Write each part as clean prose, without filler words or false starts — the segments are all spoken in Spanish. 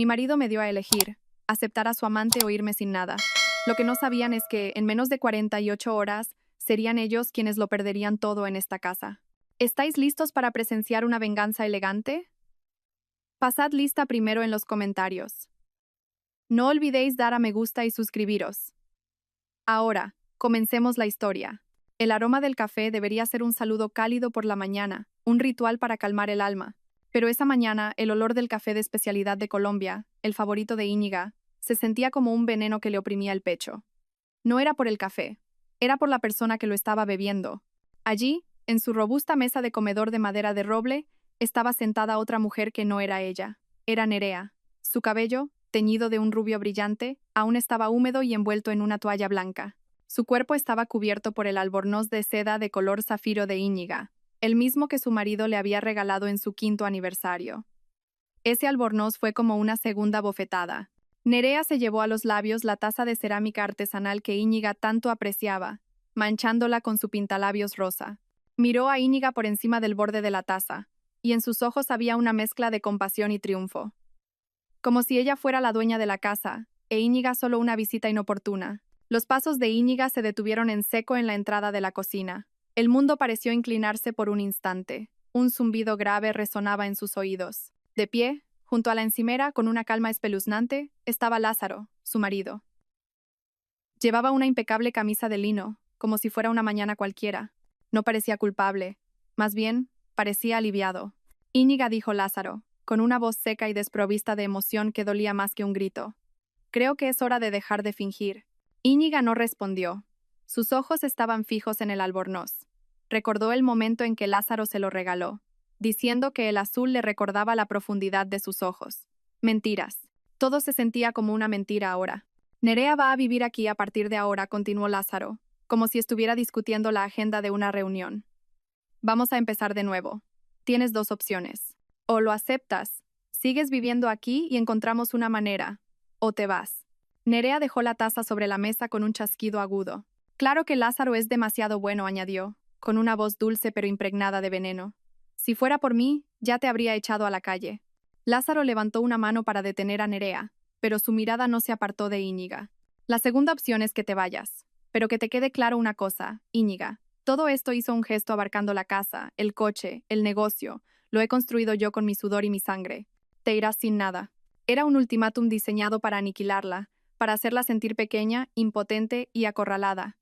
Mi marido me dio a elegir, aceptar a su amante o irme sin nada. Lo que no sabían es que, en menos de 48 horas, serían ellos quienes lo perderían todo en esta casa. ¿Estáis listos para presenciar una venganza elegante? Pasad lista primero en los comentarios. No olvidéis dar a me gusta y suscribiros. Ahora, comencemos la historia. El aroma del café debería ser un saludo cálido por la mañana, un ritual para calmar el alma. Pero esa mañana, el olor del café de especialidad de Colombia, el favorito de Íñiga, se sentía como un veneno que le oprimía el pecho. No era por el café, era por la persona que lo estaba bebiendo. Allí, en su robusta mesa de comedor de madera de roble, estaba sentada otra mujer que no era ella. Era Nerea. Su cabello, teñido de un rubio brillante, aún estaba húmedo y envuelto en una toalla blanca. Su cuerpo estaba cubierto por el albornoz de seda de color zafiro de Íñiga, el mismo que su marido le había regalado en su 5º aniversario. Ese albornoz fue como una segunda bofetada. Nerea se llevó a los labios la taza de cerámica artesanal que Íñiga tanto apreciaba, manchándola con su pintalabios rosa. Miró a Íñiga por encima del borde de la taza, y en sus ojos había una mezcla de compasión y triunfo. Como si ella fuera la dueña de la casa, e Íñiga solo una visita inoportuna. Los pasos de Íñiga se detuvieron en seco en la entrada de la cocina. El mundo pareció inclinarse por un instante. Un zumbido grave resonaba en sus oídos. De pie, junto a la encimera, con una calma espeluznante, estaba Lázaro, su marido. Llevaba una impecable camisa de lino, como si fuera una mañana cualquiera. No parecía culpable, más bien, parecía aliviado. Íñiga, dijo Lázaro, con una voz seca y desprovista de emoción que dolía más que un grito. Creo que es hora de dejar de fingir. Íñiga no respondió. Sus ojos estaban fijos en el albornoz. Recordó el momento en que Lázaro se lo regaló, diciendo que el azul le recordaba la profundidad de sus ojos. Mentiras. Todo se sentía como una mentira ahora. Nerea va a vivir aquí a partir de ahora, continuó Lázaro, como si estuviera discutiendo la agenda de una reunión. Vamos a empezar de nuevo. Tienes 2 opciones. O lo aceptas, sigues viviendo aquí y encontramos una manera, o te vas. Nerea dejó la taza sobre la mesa con un chasquido agudo. Claro que Lázaro es demasiado bueno, añadió, con una voz dulce pero impregnada de veneno. Si fuera por mí, ya te habría echado a la calle. Lázaro levantó una mano para detener a Nerea, pero su mirada no se apartó de Íñiga. La segunda opción es que te vayas. Pero que te quede claro una cosa, Íñiga. Todo esto hizo un gesto abarcando la casa, el coche, el negocio. Lo he construido yo con mi sudor y mi sangre. Te irás sin nada. Era un ultimátum diseñado para aniquilarla, para hacerla sentir pequeña, impotente y acorralada.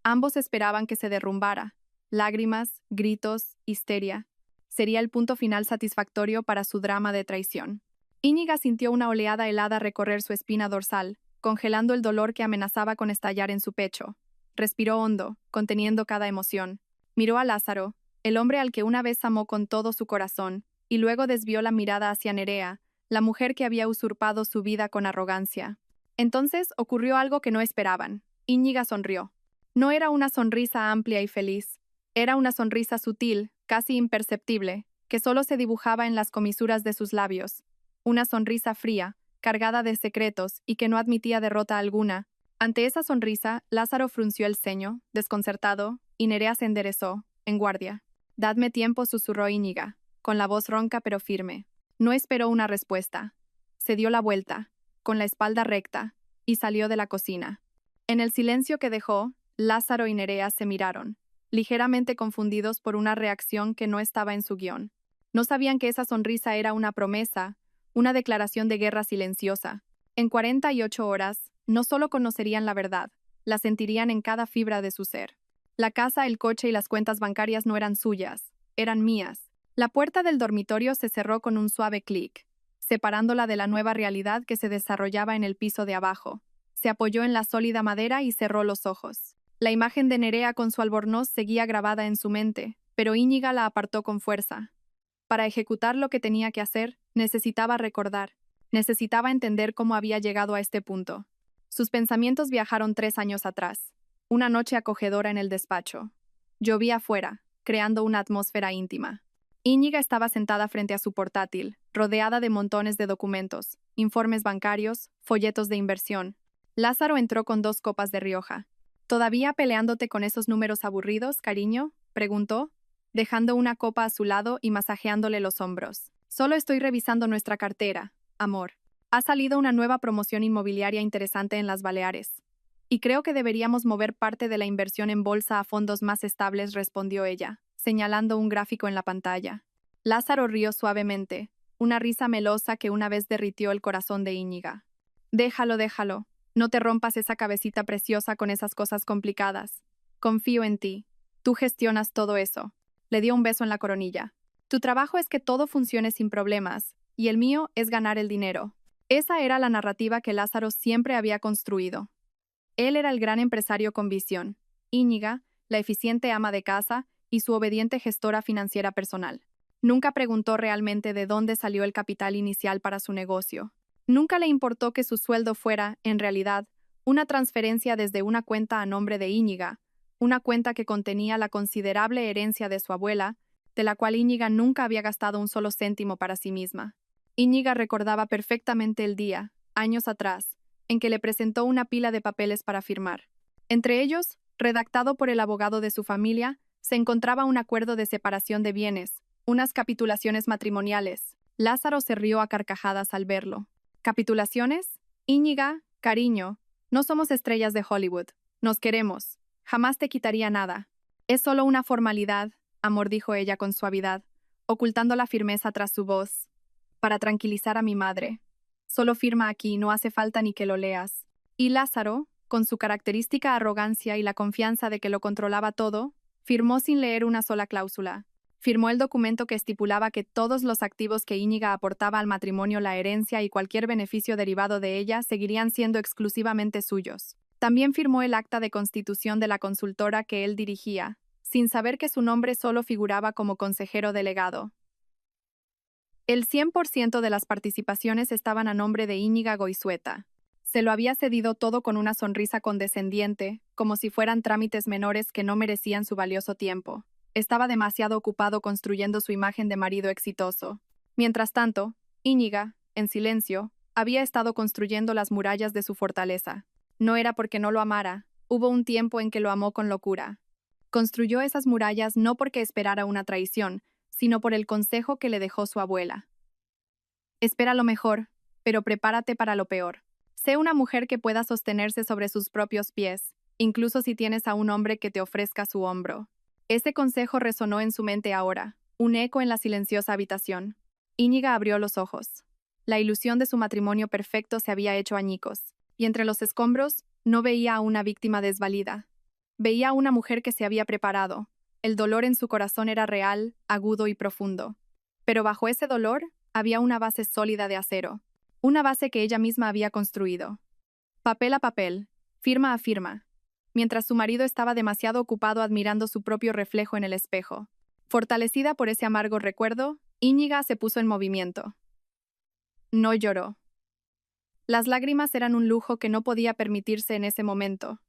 Ambos esperaban que se derrumbara. Lágrimas, gritos, histeria. Sería el punto final satisfactorio para su drama de traición. Íñiga sintió una oleada helada recorrer su espina dorsal, congelando el dolor que amenazaba con estallar en su pecho. Respiró hondo, conteniendo cada emoción. Miró a Lázaro, el hombre al que una vez amó con todo su corazón, y luego desvió la mirada hacia Nerea, la mujer que había usurpado su vida con arrogancia. Entonces ocurrió algo que no esperaban. Íñiga sonrió. No era una sonrisa amplia y feliz. Era una sonrisa sutil, casi imperceptible, que solo se dibujaba en las comisuras de sus labios. Una sonrisa fría, cargada de secretos y que no admitía derrota alguna. Ante esa sonrisa, Lázaro frunció el ceño, desconcertado, y Nerea se enderezó, en guardia. «Dadme tiempo», susurró Íñiga, con la voz ronca pero firme. No esperó una respuesta. Se dio la vuelta, con la espalda recta, y salió de la cocina. En el silencio que dejó, Lázaro y Nerea se miraron, ligeramente confundidos por una reacción que no estaba en su guión. No sabían que esa sonrisa era una promesa, una declaración de guerra silenciosa. En 48 horas, no solo conocerían la verdad, la sentirían en cada fibra de su ser. La casa, el coche y las cuentas bancarias no eran suyas, eran mías. La puerta del dormitorio se cerró con un suave clic, separándola de la nueva realidad que se desarrollaba en el piso de abajo. Se apoyó en la sólida madera y cerró los ojos. La imagen de Nerea con su albornoz seguía grabada en su mente, pero Íñiga la apartó con fuerza. Para ejecutar lo que tenía que hacer, necesitaba recordar, necesitaba entender cómo había llegado a este punto. Sus pensamientos viajaron 3 años atrás. Una noche acogedora en el despacho. Llovía afuera, creando una atmósfera íntima. Íñiga estaba sentada frente a su portátil, rodeada de montones de documentos, informes bancarios, folletos de inversión. Lázaro entró con 2 copas de Rioja. ¿Todavía peleándote con esos números aburridos, cariño?, preguntó, dejando una copa a su lado y masajeándole los hombros. Solo estoy revisando nuestra cartera, amor. Ha salido una nueva promoción inmobiliaria interesante en las Baleares. Y creo que deberíamos mover parte de la inversión en bolsa a fondos más estables, respondió ella, señalando un gráfico en la pantalla. Lázaro rió suavemente, una risa melosa que una vez derritió el corazón de Íñiga. Déjalo, déjalo. No te rompas esa cabecita preciosa con esas cosas complicadas. Confío en ti. Tú gestionas todo eso. Le dio un beso en la coronilla. Tu trabajo es que todo funcione sin problemas, y el mío es ganar el dinero. Esa era la narrativa que Lázaro siempre había construido. Él era el gran empresario con visión, Íñiga, la eficiente ama de casa y su obediente gestora financiera personal. Nunca preguntó realmente de dónde salió el capital inicial para su negocio. Nunca le importó que su sueldo fuera, en realidad, una transferencia desde una cuenta a nombre de Íñiga, una cuenta que contenía la considerable herencia de su abuela, de la cual Íñiga nunca había gastado un solo céntimo para sí misma. Íñiga recordaba perfectamente el día, años atrás, en que le presentó una pila de papeles para firmar. Entre ellos, redactado por el abogado de su familia, se encontraba un acuerdo de separación de bienes, unas capitulaciones matrimoniales. Lázaro se rió a carcajadas al verlo. ¿Capitulaciones? Íñiga, cariño, no somos estrellas de Hollywood. Nos queremos. Jamás te quitaría nada. Es solo una formalidad, amor, dijo ella con suavidad, ocultando la firmeza tras su voz. Para tranquilizar a mi madre. Solo firma aquí, no hace falta ni que lo leas. Y Lázaro, con su característica arrogancia y la confianza de que lo controlaba todo, firmó sin leer una sola cláusula. Firmó el documento que estipulaba que todos los activos que Íñiga aportaba al matrimonio, la herencia y cualquier beneficio derivado de ella seguirían siendo exclusivamente suyos. También firmó el acta de constitución de la consultora que él dirigía, sin saber que su nombre solo figuraba como consejero delegado. El 100% de las participaciones estaban a nombre de Íñiga Goizueta. Se lo había cedido todo con una sonrisa condescendiente, como si fueran trámites menores que no merecían su valioso tiempo. Estaba demasiado ocupado construyendo su imagen de marido exitoso. Mientras tanto, Íñiga, en silencio, había estado construyendo las murallas de su fortaleza. No era porque no lo amara, hubo un tiempo en que lo amó con locura. Construyó esas murallas no porque esperara una traición, sino por el consejo que le dejó su abuela. Espera lo mejor, pero prepárate para lo peor. Sé una mujer que pueda sostenerse sobre sus propios pies, incluso si tienes a un hombre que te ofrezca su hombro. Ese consejo resonó en su mente ahora, un eco en la silenciosa habitación. Íñiga abrió los ojos. La ilusión de su matrimonio perfecto se había hecho añicos, y entre los escombros no veía a una víctima desvalida. Veía a una mujer que se había preparado. El dolor en su corazón era real, agudo y profundo. Pero bajo ese dolor había una base sólida de acero, una base que ella misma había construido. Papel a papel, firma a firma, mientras su marido estaba demasiado ocupado admirando su propio reflejo en el espejo. Fortalecida por ese amargo recuerdo, Íñiga se puso en movimiento. No lloró. Las lágrimas eran un lujo que no podía permitirse en ese momento.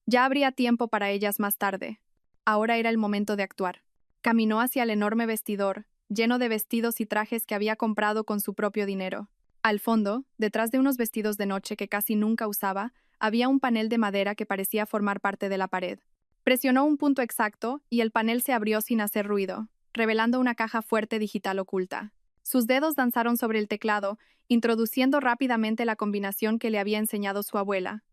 Ya habría tiempo para ellas más tarde. Ahora era el momento de actuar. Caminó hacia el enorme vestidor, lleno de vestidos y trajes que había comprado con su propio dinero. Al fondo, detrás de unos vestidos de noche que casi nunca usaba, había un panel de madera que parecía formar parte de la pared. Presionó un punto exacto y el panel se abrió sin hacer ruido, revelando una caja fuerte digital oculta. Sus dedos danzaron sobre el teclado, introduciendo rápidamente la combinación que le había enseñado su abuela.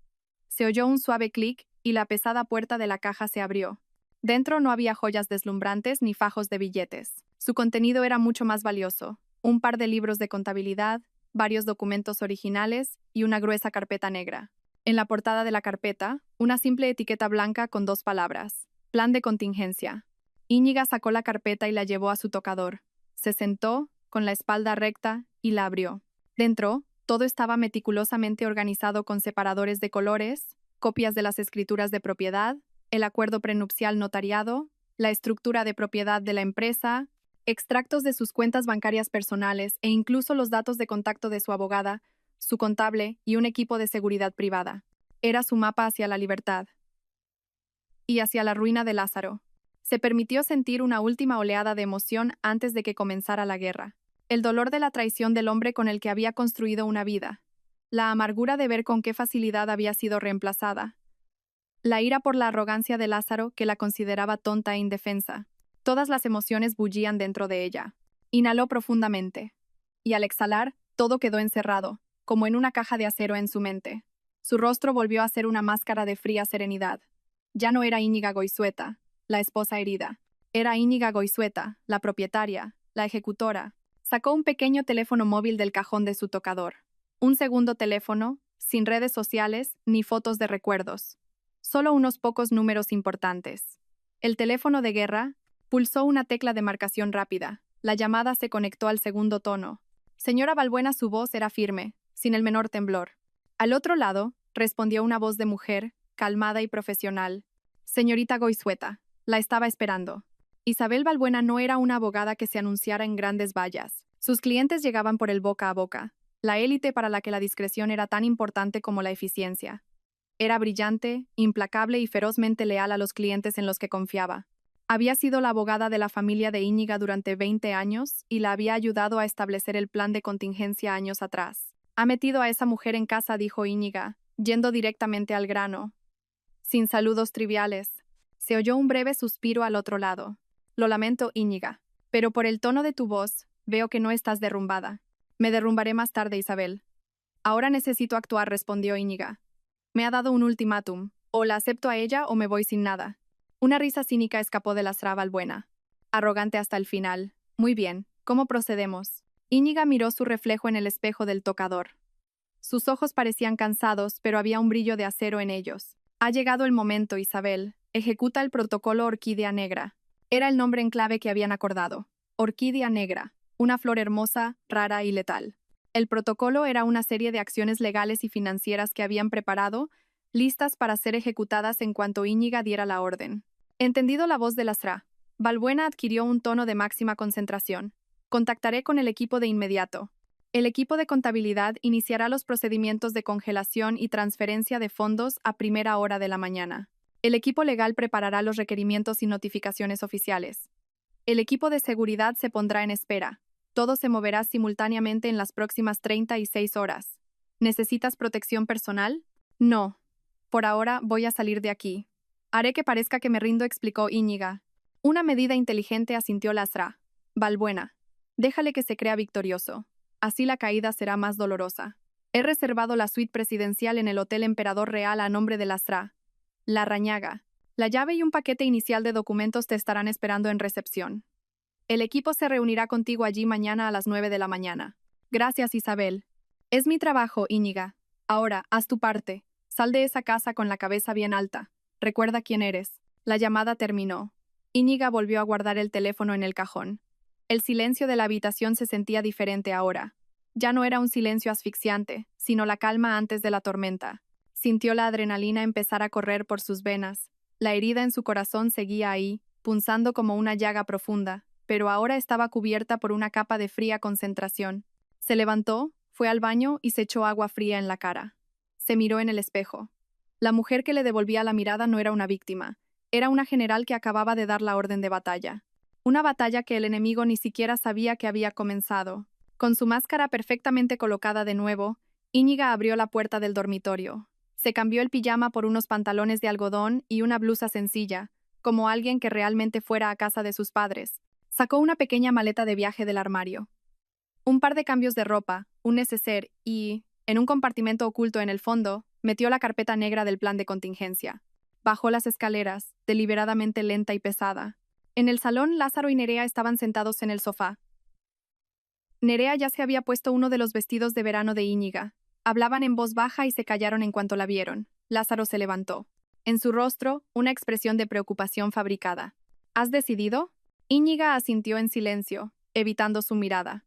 Se oyó un suave clic y la pesada puerta de la caja se abrió. Dentro no había joyas deslumbrantes ni fajos de billetes. Su contenido era mucho más valioso: un par de libros de contabilidad, varios documentos originales y una gruesa carpeta negra. En la portada de la carpeta, una simple etiqueta blanca con dos palabras: plan de contingencia. Íñiga sacó la carpeta y la llevó a su tocador. Se sentó, con la espalda recta, y la abrió. Dentro, todo estaba meticulosamente organizado con separadores de colores, copias de las escrituras de propiedad, el acuerdo prenupcial notariado, la estructura de propiedad de la empresa, extractos de sus cuentas bancarias personales e incluso los datos de contacto de su abogada, su contable y un equipo de seguridad privada. Era su mapa hacia la libertad y hacia la ruina de Lázaro. Se permitió sentir una última oleada de emoción antes de que comenzara la guerra. El dolor de la traición del hombre con el que había construido una vida. La amargura de ver con qué facilidad había sido reemplazada. La ira por la arrogancia de Lázaro, que la consideraba tonta e indefensa. Todas las emociones bullían dentro de ella. Inhaló profundamente. Y al exhalar, todo quedó encerrado, como en una caja de acero en su mente. Su rostro volvió a ser una máscara de fría serenidad. Ya no era Íñiga Goizueta, la esposa herida. Era Íñiga Goizueta, la propietaria, la ejecutora. Sacó un pequeño teléfono móvil del cajón de su tocador. Un segundo teléfono, sin redes sociales ni fotos de recuerdos. Solo unos pocos números importantes. El teléfono de guerra pulsó una tecla de marcación rápida. La llamada se conectó al segundo tono. Señora Balbuena, su voz era firme, sin el menor temblor. Al otro lado, respondió una voz de mujer, calmada y profesional. Señorita Goizueta, la estaba esperando. Isabel Balbuena no era una abogada que se anunciara en grandes vallas. Sus clientes llegaban por el boca a boca, la élite para la que la discreción era tan importante como la eficiencia. Era brillante, implacable y ferozmente leal a los clientes en los que confiaba. Había sido la abogada de la familia de Íñiga durante 20 años y la había ayudado a establecer el plan de contingencia años atrás. Ha metido a esa mujer en casa, dijo Íñiga, yendo directamente al grano. Sin saludos triviales. Se oyó un breve suspiro al otro lado. Lo lamento, Íñiga, pero por el tono de tu voz, veo que no estás derrumbada. Me derrumbaré más tarde, Isabel. Ahora necesito actuar, respondió Íñiga. Me ha dado un ultimátum. O la acepto a ella o me voy sin nada. Una risa cínica escapó de la Sra Balbuena. Arrogante hasta el final. Muy bien, ¿cómo procedemos? Íñiga miró su reflejo en el espejo del tocador. Sus ojos parecían cansados, pero había un brillo de acero en ellos. Ha llegado el momento, Isabel. Ejecuta el protocolo Orquídea Negra. Era el nombre en clave que habían acordado. Orquídea Negra, una flor hermosa, rara y letal. El protocolo era una serie de acciones legales y financieras que habían preparado, listas para ser ejecutadas en cuanto Íñiga diera la orden. Entendido la voz de la Sra. Balbuena adquirió un tono de máxima concentración. Contactaré con el equipo de inmediato. El equipo de contabilidad iniciará los procedimientos de congelación y transferencia de fondos a primera hora de la mañana. El equipo legal preparará los requerimientos y notificaciones oficiales. El equipo de seguridad se pondrá en espera. Todo se moverá simultáneamente en las próximas 36 horas. ¿Necesitas protección personal? No. Por ahora voy a salir de aquí. Haré que parezca que me rindo, explicó Íñiga. Una medida inteligente, asintió la Sra. Balbuena. Déjale que se crea victorioso. Así la caída será más dolorosa. He reservado la suite presidencial en el Hotel Emperador Real a nombre de la Sra. Larrañaga. La llave y un paquete inicial de documentos te estarán esperando en recepción. El equipo se reunirá contigo allí mañana a las 9 de la mañana. Gracias, Isabel. Es mi trabajo, Íñiga. Ahora, haz tu parte. Sal de esa casa con la cabeza bien alta. Recuerda quién eres. La llamada terminó. Íñiga volvió a guardar el teléfono en el cajón. El silencio de la habitación se sentía diferente ahora. Ya no era un silencio asfixiante, sino la calma antes de la tormenta. Sintió la adrenalina empezar a correr por sus venas. La herida en su corazón seguía ahí, punzando como una llaga profunda, pero ahora estaba cubierta por una capa de fría concentración. Se levantó, fue al baño y se echó agua fría en la cara. Se miró en el espejo. La mujer que le devolvía la mirada no era una víctima, era una general que acababa de dar la orden de batalla. Una batalla que el enemigo ni siquiera sabía que había comenzado. Con su máscara perfectamente colocada de nuevo, Íñiga abrió la puerta del dormitorio. Se cambió el pijama por unos pantalones de algodón y una blusa sencilla, como alguien que realmente fuera a casa de sus padres. Sacó una pequeña maleta de viaje del armario. Un par de cambios de ropa, un neceser y, en un compartimento oculto en el fondo, metió la carpeta negra del plan de contingencia. Bajó las escaleras, deliberadamente lenta y pesada. En el salón, Lázaro y Nerea estaban sentados en el sofá. Nerea ya se había puesto uno de los vestidos de verano de Íñiga. Hablaban en voz baja y se callaron en cuanto la vieron. Lázaro se levantó. En su rostro, una expresión de preocupación fabricada. ¿Has decidido? Íñiga asintió en silencio, evitando su mirada.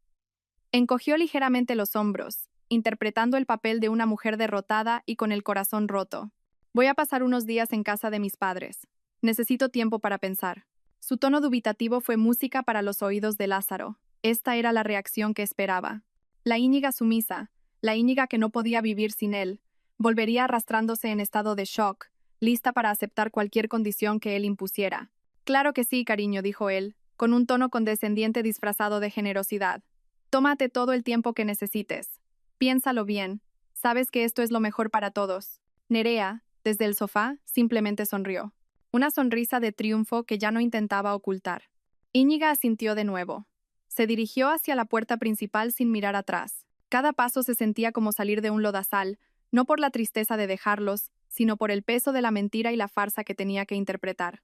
Encogió ligeramente los hombros, interpretando el papel de una mujer derrotada y con el corazón roto. Voy a pasar unos días en casa de mis padres. Necesito tiempo para pensar. Su tono dubitativo fue música para los oídos de Lázaro. Esta era la reacción que esperaba. La Íñiga sumisa, la Íñiga que no podía vivir sin él, volvería arrastrándose en estado de shock, lista para aceptar cualquier condición que él impusiera. Claro que sí, cariño, dijo él, con un tono condescendiente disfrazado de generosidad. Tómate todo el tiempo que necesites. Piénsalo bien. Sabes que esto es lo mejor para todos. Nerea, desde el sofá, simplemente sonrió. Una sonrisa de triunfo que ya no intentaba ocultar. Íñiga asintió de nuevo. Se dirigió hacia la puerta principal sin mirar atrás. Cada paso se sentía como salir de un lodazal, no por la tristeza de dejarlos, sino por el peso de la mentira y la farsa que tenía que interpretar.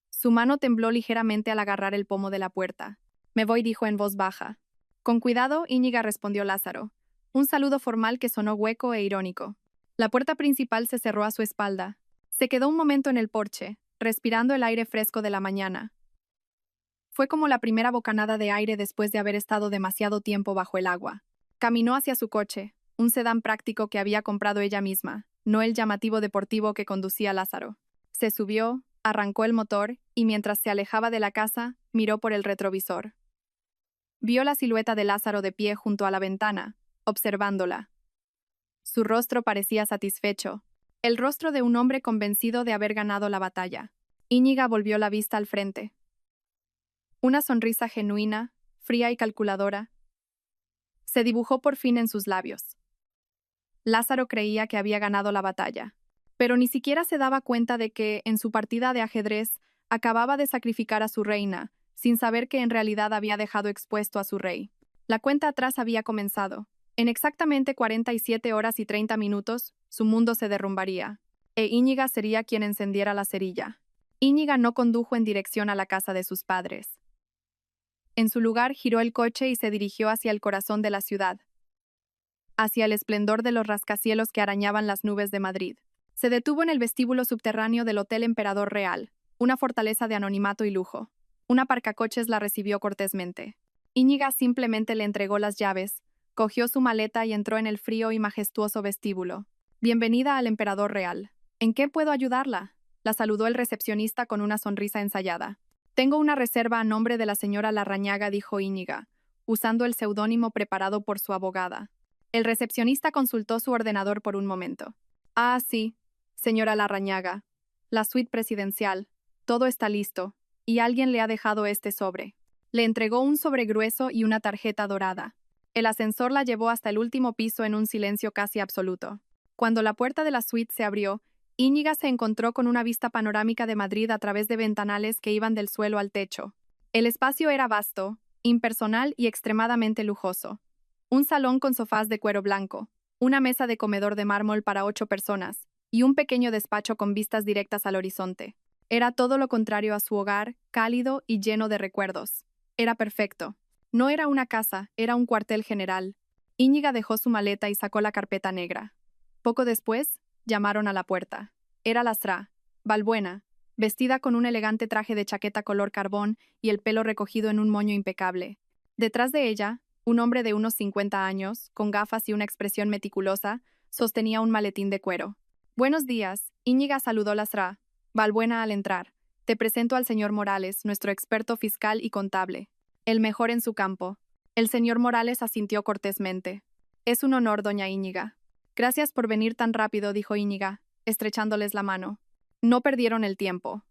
Su mano tembló ligeramente al agarrar el pomo de la puerta. Me voy, dijo en voz baja. Con cuidado, Íñiga, respondió Lázaro. Un saludo formal que sonó hueco e irónico. La puerta principal se cerró a su espalda. Se quedó un momento en el porche, respirando el aire fresco de la mañana. Fue como la primera bocanada de aire después de haber estado demasiado tiempo bajo el agua. Caminó hacia su coche, un sedán práctico que había comprado ella misma, no el llamativo deportivo que conducía Lázaro. Se subió, arrancó el motor y mientras se alejaba de la casa, miró por el retrovisor. Vio la silueta de Lázaro de pie junto a la ventana, observándola. Su rostro parecía satisfecho, el rostro de un hombre convencido de haber ganado la batalla. Íñiga volvió la vista al frente. Una sonrisa genuina, fría y calculadora, se dibujó por fin en sus labios. Lázaro creía que había ganado la batalla, pero ni siquiera se daba cuenta de que, en su partida de ajedrez, acababa de sacrificar a su reina, sin saber que en realidad había dejado expuesto a su rey. La cuenta atrás había comenzado. En exactamente 47 horas y 30 minutos, su mundo se derrumbaría, e Íñiga sería quien encendiera la cerilla. Íñiga no condujo en dirección a la casa de sus padres. En su lugar giró el coche y se dirigió hacia el corazón de la ciudad, hacia el esplendor de los rascacielos que arañaban las nubes de Madrid. Se detuvo en el vestíbulo subterráneo del Hotel Emperador Real, una fortaleza de anonimato y lujo. Un aparcacoches la recibió cortésmente. Íñiga simplemente le entregó las llaves, cogió su maleta y entró en el frío y majestuoso vestíbulo. Bienvenida al Emperador Real. ¿En qué puedo ayudarla? La saludó el recepcionista con una sonrisa ensayada. Tengo una reserva a nombre de la señora Larrañaga, dijo Íñiga, usando el seudónimo preparado por su abogada. El recepcionista consultó su ordenador por un momento. Ah, sí, señora Larrañaga. La suite presidencial. Todo está listo, y alguien le ha dejado este sobre. Le entregó un sobre grueso y una tarjeta dorada. El ascensor la llevó hasta el último piso en un silencio casi absoluto. Cuando la puerta de la suite se abrió, Íñiga se encontró con una vista panorámica de Madrid a través de ventanales que iban del suelo al techo. El espacio era vasto, impersonal y extremadamente lujoso. Un salón con sofás de cuero blanco, una mesa de comedor de mármol para 8 personas, y un pequeño despacho con vistas directas al horizonte. Era todo lo contrario a su hogar, cálido y lleno de recuerdos. Era perfecto. No era una casa, era un cuartel general. Íñiga dejó su maleta y sacó la carpeta negra. Poco después, llamaron a la puerta. Era Lasra, Balbuena, vestida con un elegante traje de chaqueta color carbón y el pelo recogido en un moño impecable. Detrás de ella, un hombre de unos 50 años, con gafas y una expresión meticulosa, sostenía un maletín de cuero. Buenos días, Íñiga saludó Lasra, Balbuena al entrar. Te presento al señor Morales, nuestro experto fiscal y contable. El mejor en su campo. El señor Morales asintió cortésmente. Es un honor, doña Íñiga. Gracias por venir tan rápido, dijo Íñiga, estrechándoles la mano. No perdieron el tiempo.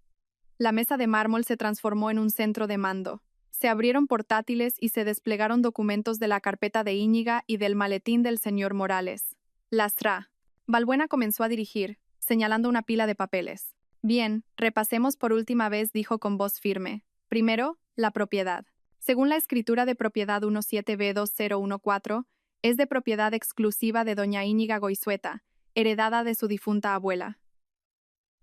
La mesa de mármol se transformó en un centro de mando. Se abrieron portátiles y se desplegaron documentos de la carpeta de Íñiga y del maletín del señor Morales. Lastra. Balbuena comenzó a dirigir, señalando una pila de papeles. Bien, repasemos por última vez, dijo con voz firme. Primero, la propiedad. Según la escritura de propiedad 17B2014, es de propiedad exclusiva de doña Íñiga Goizueta, heredada de su difunta abuela.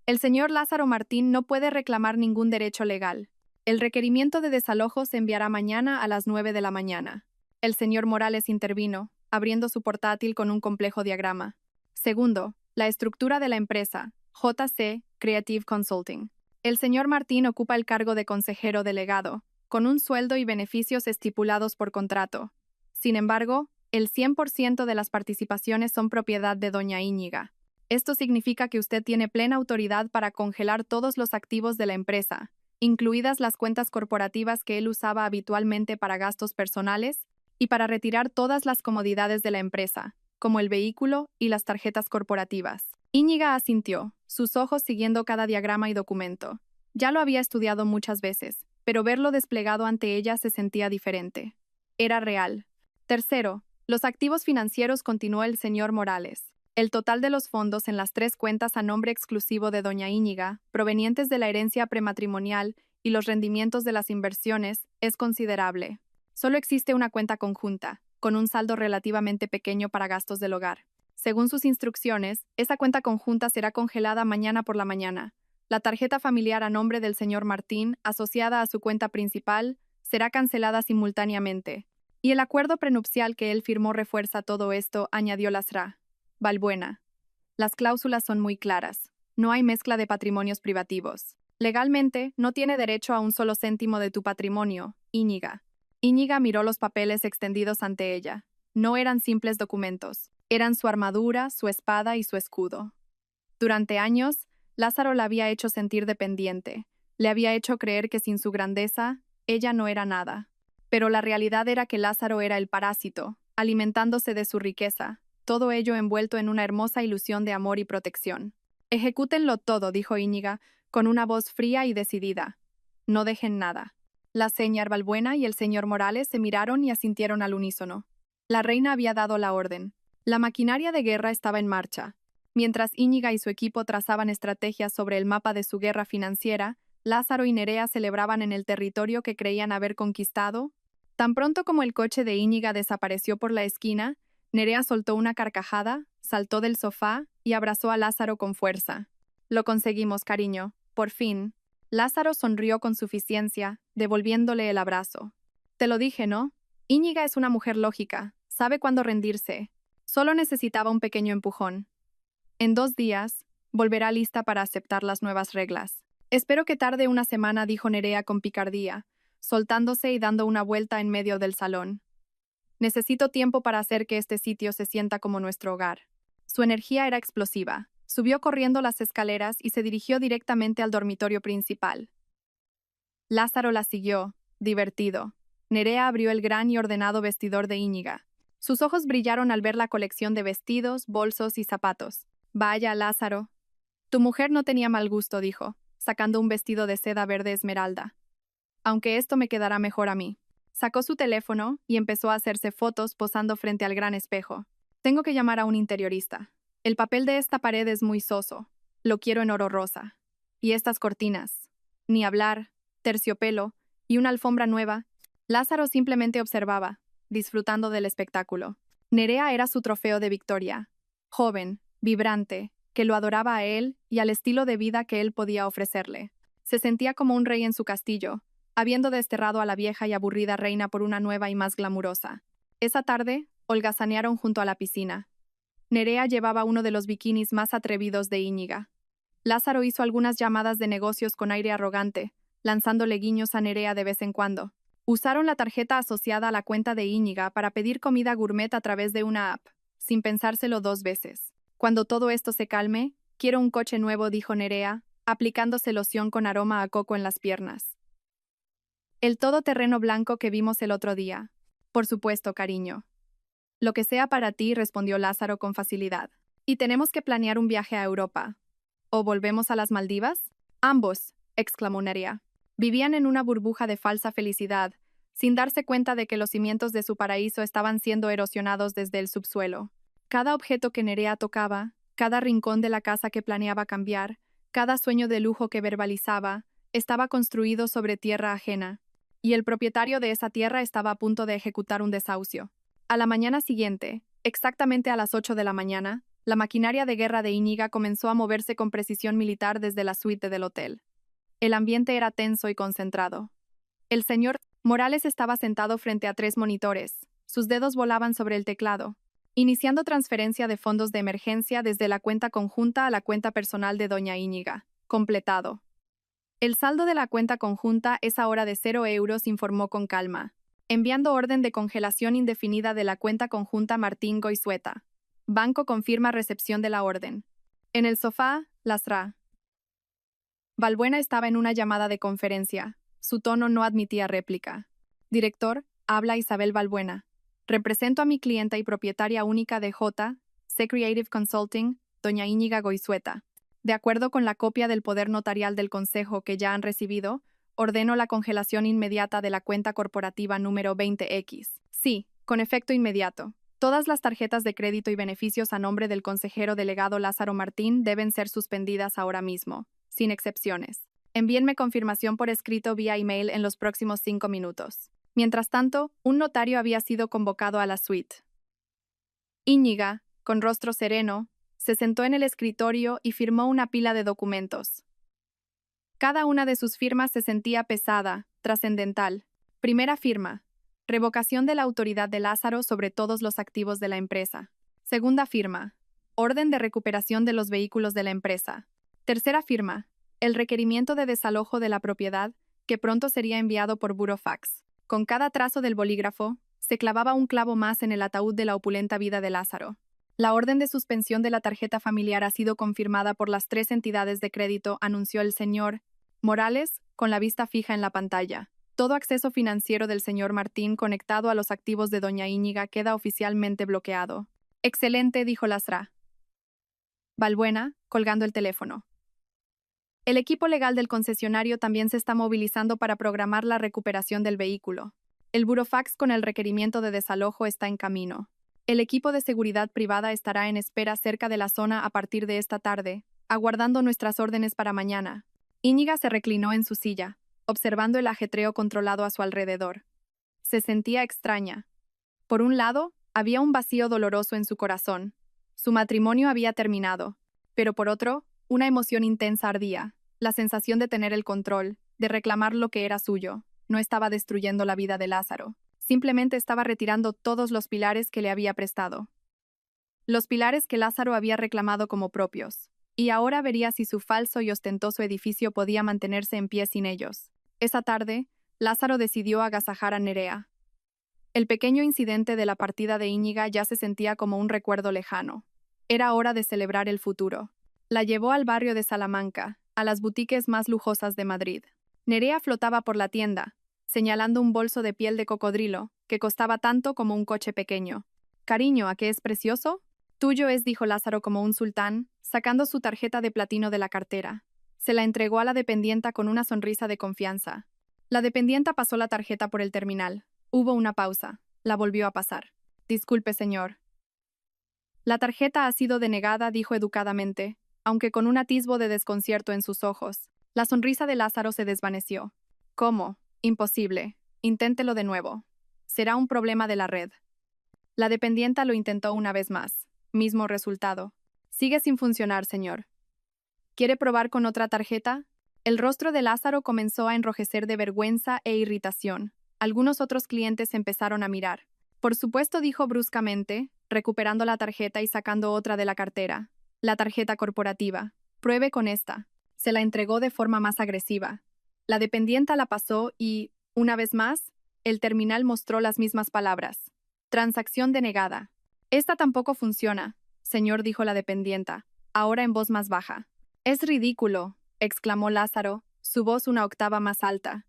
El señor Lázaro Martín no puede reclamar ningún derecho legal. El requerimiento de desalojo se enviará mañana a las 9 de la mañana. El señor Morales intervino, abriendo su portátil con un complejo diagrama. Segundo, la estructura de la empresa, JC Creative Consulting. El señor Martín ocupa el cargo de consejero delegado, con un sueldo y beneficios estipulados por contrato. Sin embargo, el 100% de las participaciones son propiedad de doña Íñiga. Esto significa que usted tiene plena autoridad para congelar todos los activos de la empresa, incluidas las cuentas corporativas que él usaba habitualmente para gastos personales, y para retirar todas las comodidades de la empresa, como el vehículo y las tarjetas corporativas. Íñiga asintió, sus ojos siguiendo cada diagrama y documento. Ya lo había estudiado muchas veces, pero verlo desplegado ante ella se sentía diferente. Era real. Tercero, los activos financieros, continuó el señor Morales. El total de los fondos en las 3 cuentas a nombre exclusivo de doña Íñiga, provenientes de la herencia prematrimonial y los rendimientos de las inversiones, es considerable. Solo existe una cuenta conjunta, con un saldo relativamente pequeño para gastos del hogar. Según sus instrucciones, esa cuenta conjunta será congelada mañana por la mañana. La tarjeta familiar a nombre del señor Martín, asociada a su cuenta principal, será cancelada simultáneamente. Y el acuerdo prenupcial que él firmó refuerza todo esto, añadió Lasra. Balbuena. Las cláusulas son muy claras. No hay mezcla de patrimonios privativos. Legalmente, no tiene derecho a un solo céntimo de tu patrimonio, Íñiga. Íñiga miró los papeles extendidos ante ella. No eran simples documentos. Eran su armadura, su espada y su escudo. Durante años, Lázaro la había hecho sentir dependiente. Le había hecho creer que sin su grandeza, ella no era nada. Pero la realidad era que Lázaro era el parásito, alimentándose de su riqueza, todo ello envuelto en una hermosa ilusión de amor y protección. Ejecútenlo todo, dijo Íñiga, con una voz fría y decidida. No dejen nada. La señora Balbuena y el señor Morales se miraron y asintieron al unísono. La reina había dado la orden. La maquinaria de guerra estaba en marcha. Mientras Íñiga y su equipo trazaban estrategias sobre el mapa de su guerra financiera, Lázaro y Nerea celebraban en el territorio que creían haber conquistado. Tan pronto como el coche de Íñiga desapareció por la esquina, Nerea soltó una carcajada, saltó del sofá y abrazó a Lázaro con fuerza. Lo conseguimos, cariño. Por fin. Lázaro sonrió con suficiencia, devolviéndole el abrazo. Te lo dije, ¿no? Íñiga es una mujer lógica, sabe cuándo rendirse. Solo necesitaba un pequeño empujón. En 2 días, volverá lista para aceptar las nuevas reglas. Espero que tarde una semana, dijo Nerea con picardía, soltándose y dando una vuelta en medio del salón. Necesito tiempo para hacer que este sitio se sienta como nuestro hogar. Su energía era explosiva. Subió corriendo las escaleras y se dirigió directamente al dormitorio principal. Lázaro la siguió, divertido. Nerea abrió el gran y ordenado vestidor de Íñiga. Sus ojos brillaron al ver la colección de vestidos, bolsos y zapatos. Vaya, Lázaro. Tu mujer no tenía mal gusto, dijo, sacando un vestido de seda verde esmeralda. Aunque esto me quedará mejor a mí. Sacó su teléfono y empezó a hacerse fotos posando frente al gran espejo. Tengo que llamar a un interiorista. El papel de esta pared es muy soso. Lo quiero en oro rosa. Y estas cortinas. Ni hablar, terciopelo y una alfombra nueva. Lázaro simplemente observaba, disfrutando del espectáculo. Nerea era su trofeo de victoria. Joven, vibrante, que lo adoraba a él y al estilo de vida que él podía ofrecerle. Se sentía como un rey en su castillo, habiendo desterrado a la vieja y aburrida reina por una nueva y más glamurosa. Esa tarde, holgazanearon junto a la piscina. Nerea llevaba uno de los bikinis más atrevidos de Íñiga. Lázaro hizo algunas llamadas de negocios con aire arrogante, lanzándole guiños a Nerea de vez en cuando. Usaron la tarjeta asociada a la cuenta de Íñiga para pedir comida gourmet a través de una app, sin pensárselo 2 veces. Cuando todo esto se calme, quiero un coche nuevo, dijo Nerea, aplicándose loción con aroma a coco en las piernas. El todoterreno blanco que vimos el otro día. Por supuesto, cariño. Lo que sea para ti, respondió Lázaro con facilidad. Y tenemos que planear un viaje a Europa. ¿O volvemos a las Maldivas? Ambos, exclamó Nerea. Vivían en una burbuja de falsa felicidad, sin darse cuenta de que los cimientos de su paraíso estaban siendo erosionados desde el subsuelo. Cada objeto que Nerea tocaba, cada rincón de la casa que planeaba cambiar, cada sueño de lujo que verbalizaba, estaba construido sobre tierra ajena, y el propietario de esa tierra estaba a punto de ejecutar un desahucio. A la mañana siguiente, exactamente a las 8 de la mañana, la maquinaria de guerra de Íñiga comenzó a moverse con precisión militar desde la suite del hotel. El ambiente era tenso y concentrado. El señor Morales estaba sentado frente a 3 monitores. Sus dedos volaban sobre el teclado, iniciando transferencia de fondos de emergencia desde la cuenta conjunta a la cuenta personal de doña Íñiga. Completado. El saldo de la cuenta conjunta es ahora de 0 euros, informó con calma, enviando orden de congelación indefinida de la cuenta conjunta Martín Goizueta. Banco confirma recepción de la orden. En el sofá, Lasra. Balbuena estaba en una llamada de conferencia. Su tono no admitía réplica. Director, habla Isabel Balbuena. Represento a mi clienta y propietaria única de C Creative Consulting, doña Íñiga Goizueta. De acuerdo con la copia del poder notarial del Consejo que ya han recibido, ordeno la congelación inmediata de la cuenta corporativa número 20X. Sí, con efecto inmediato. Todas las tarjetas de crédito y beneficios a nombre del consejero delegado Lázaro Martín deben ser suspendidas ahora mismo, sin excepciones. Envíenme confirmación por escrito vía email en los próximos 5 minutos. Mientras tanto, un notario había sido convocado a la suite. Íñiga, con rostro sereno, se sentó en el escritorio y firmó una pila de documentos. Cada una de sus firmas se sentía pesada, trascendental. Primera firma: revocación de la autoridad de Lázaro sobre todos los activos de la empresa. Segunda firma: orden de recuperación de los vehículos de la empresa. Tercera firma: el requerimiento de desalojo de la propiedad, que pronto sería enviado por burofax. Con cada trazo del bolígrafo, se clavaba un clavo más en el ataúd de la opulenta vida de Lázaro. La orden de suspensión de la tarjeta familiar ha sido confirmada por las 3 entidades de crédito, anunció el señor Morales, con la vista fija en la pantalla. Todo acceso financiero del señor Martín conectado a los activos de doña Íñiga queda oficialmente bloqueado. Excelente, dijo Lastra Balbuena, colgando el teléfono. El equipo legal del concesionario también se está movilizando para programar la recuperación del vehículo. El burofax con el requerimiento de desalojo está en camino. El equipo de seguridad privada estará en espera cerca de la zona a partir de esta tarde, aguardando nuestras órdenes para mañana. Íñiga se reclinó en su silla, observando el ajetreo controlado a su alrededor. Se sentía extraña. Por un lado, había un vacío doloroso en su corazón. Su matrimonio había terminado. Pero por otro, una emoción intensa ardía. La sensación de tener el control, de reclamar lo que era suyo. No estaba destruyendo la vida de Lázaro. Simplemente estaba retirando todos los pilares que le había prestado. Los pilares que Lázaro había reclamado como propios. Y ahora vería si su falso y ostentoso edificio podía mantenerse en pie sin ellos. Esa tarde, Lázaro decidió agasajar a Nerea. El pequeño incidente de la partida de Íñiga ya se sentía como un recuerdo lejano. Era hora de celebrar el futuro. La llevó al barrio de Salamanca, a las boutiques más lujosas de Madrid. Nerea flotaba por la tienda, señalando un bolso de piel de cocodrilo, que costaba tanto como un coche pequeño. «Cariño, ¿a qué es precioso?» «Tuyo es», dijo Lázaro como un sultán, sacando su tarjeta de platino de la cartera. Se la entregó a la dependienta con una sonrisa de confianza. La dependienta pasó la tarjeta por el terminal. Hubo una pausa. La volvió a pasar. «Disculpe, señor». «La tarjeta ha sido denegada», dijo educadamente, aunque con un atisbo de desconcierto en sus ojos. La sonrisa de Lázaro se desvaneció. «¿Cómo? Imposible. Inténtelo de nuevo. Será un problema de la red». La dependienta lo intentó una vez más. Mismo resultado. «Sigue sin funcionar, señor». «¿Quiere probar con otra tarjeta?» El rostro de Lázaro comenzó a enrojecer de vergüenza e irritación. Algunos otros clientes empezaron a mirar. «Por supuesto», dijo bruscamente, recuperando la tarjeta y sacando otra de la cartera. «La tarjeta corporativa. Pruebe con esta». Se la entregó de forma más agresiva. La dependienta la pasó y, una vez más, el terminal mostró las mismas palabras. «Transacción denegada». «Esta tampoco funciona», señor, dijo la dependienta, ahora en voz más baja. «Es ridículo», exclamó Lázaro, su voz una octava más alta.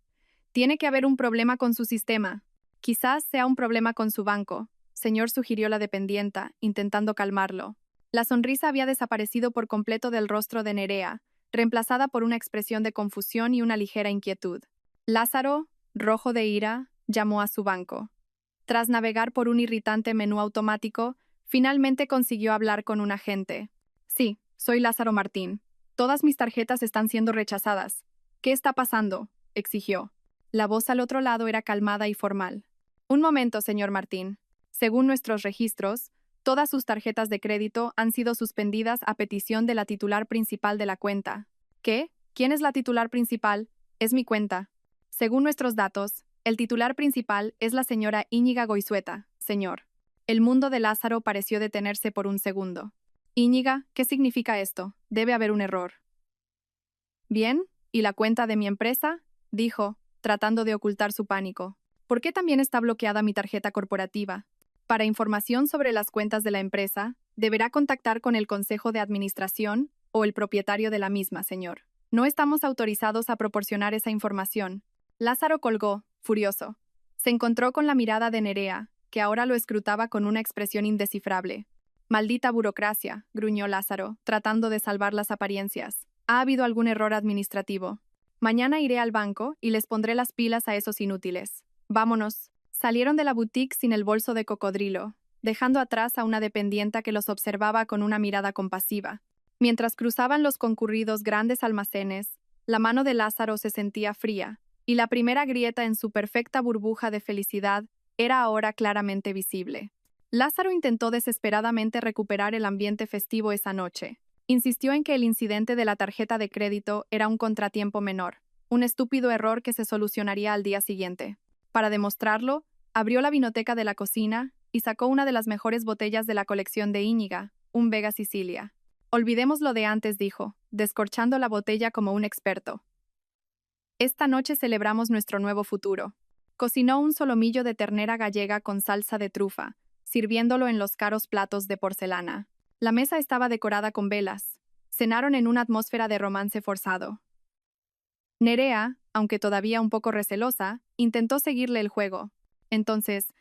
«Tiene que haber un problema con su sistema. Quizás sea un problema con su banco», señor, sugirió la dependienta, intentando calmarlo. La sonrisa había desaparecido por completo del rostro de Nerea, reemplazada por una expresión de confusión y una ligera inquietud. Lázaro, rojo de ira, llamó a su banco. Tras navegar por un irritante menú automático, finalmente consiguió hablar con un agente. «Sí, soy Lázaro Martín. Todas mis tarjetas están siendo rechazadas. ¿Qué está pasando?», exigió. La voz al otro lado era calmada y formal. «Un momento, señor Martín. Según nuestros registros, todas sus tarjetas de crédito han sido suspendidas a petición de la titular principal de la cuenta». «¿Qué? ¿Quién es la titular principal?» «Es mi cuenta». «Según nuestros datos, el titular principal es la señora Íñiga Goizueta, señor». El mundo de Lázaro pareció detenerse por un segundo. «Íñiga, ¿qué significa esto? Debe haber un error». «Bien, ¿y la cuenta de mi empresa?», dijo, tratando de ocultar su pánico. «¿Por qué también está bloqueada mi tarjeta corporativa?» «Para información sobre las cuentas de la empresa, deberá contactar con el Consejo de Administración o el propietario de la misma, señor. No estamos autorizados a proporcionar esa información». Lázaro colgó, furioso. Se encontró con la mirada de Nerea, que ahora lo escrutaba con una expresión indescifrable. «Maldita burocracia», gruñó Lázaro, tratando de salvar las apariencias. «Ha habido algún error administrativo. Mañana iré al banco y les pondré las pilas a esos inútiles. Vámonos». Salieron de la boutique sin el bolso de cocodrilo, dejando atrás a una dependienta que los observaba con una mirada compasiva. Mientras cruzaban los concurridos grandes almacenes, la mano de Lázaro se sentía fría, y la primera grieta en su perfecta burbuja de felicidad era ahora claramente visible. Lázaro intentó desesperadamente recuperar el ambiente festivo esa noche. Insistió en que el incidente de la tarjeta de crédito era un contratiempo menor, un estúpido error que se solucionaría al día siguiente. Para demostrarlo, abrió la vinoteca de la cocina y sacó una de las mejores botellas de la colección de Íñiga, un Vega Sicilia. Olvidemos lo de antes, dijo, descorchando la botella como un experto. Esta noche celebramos nuestro nuevo futuro. Cocinó un solomillo de ternera gallega con salsa de trufa, sirviéndolo en los caros platos de porcelana. La mesa estaba decorada con velas. Cenaron en una atmósfera de romance forzado. Nerea, aunque todavía un poco recelosa, intentó seguirle el juego. Entonces,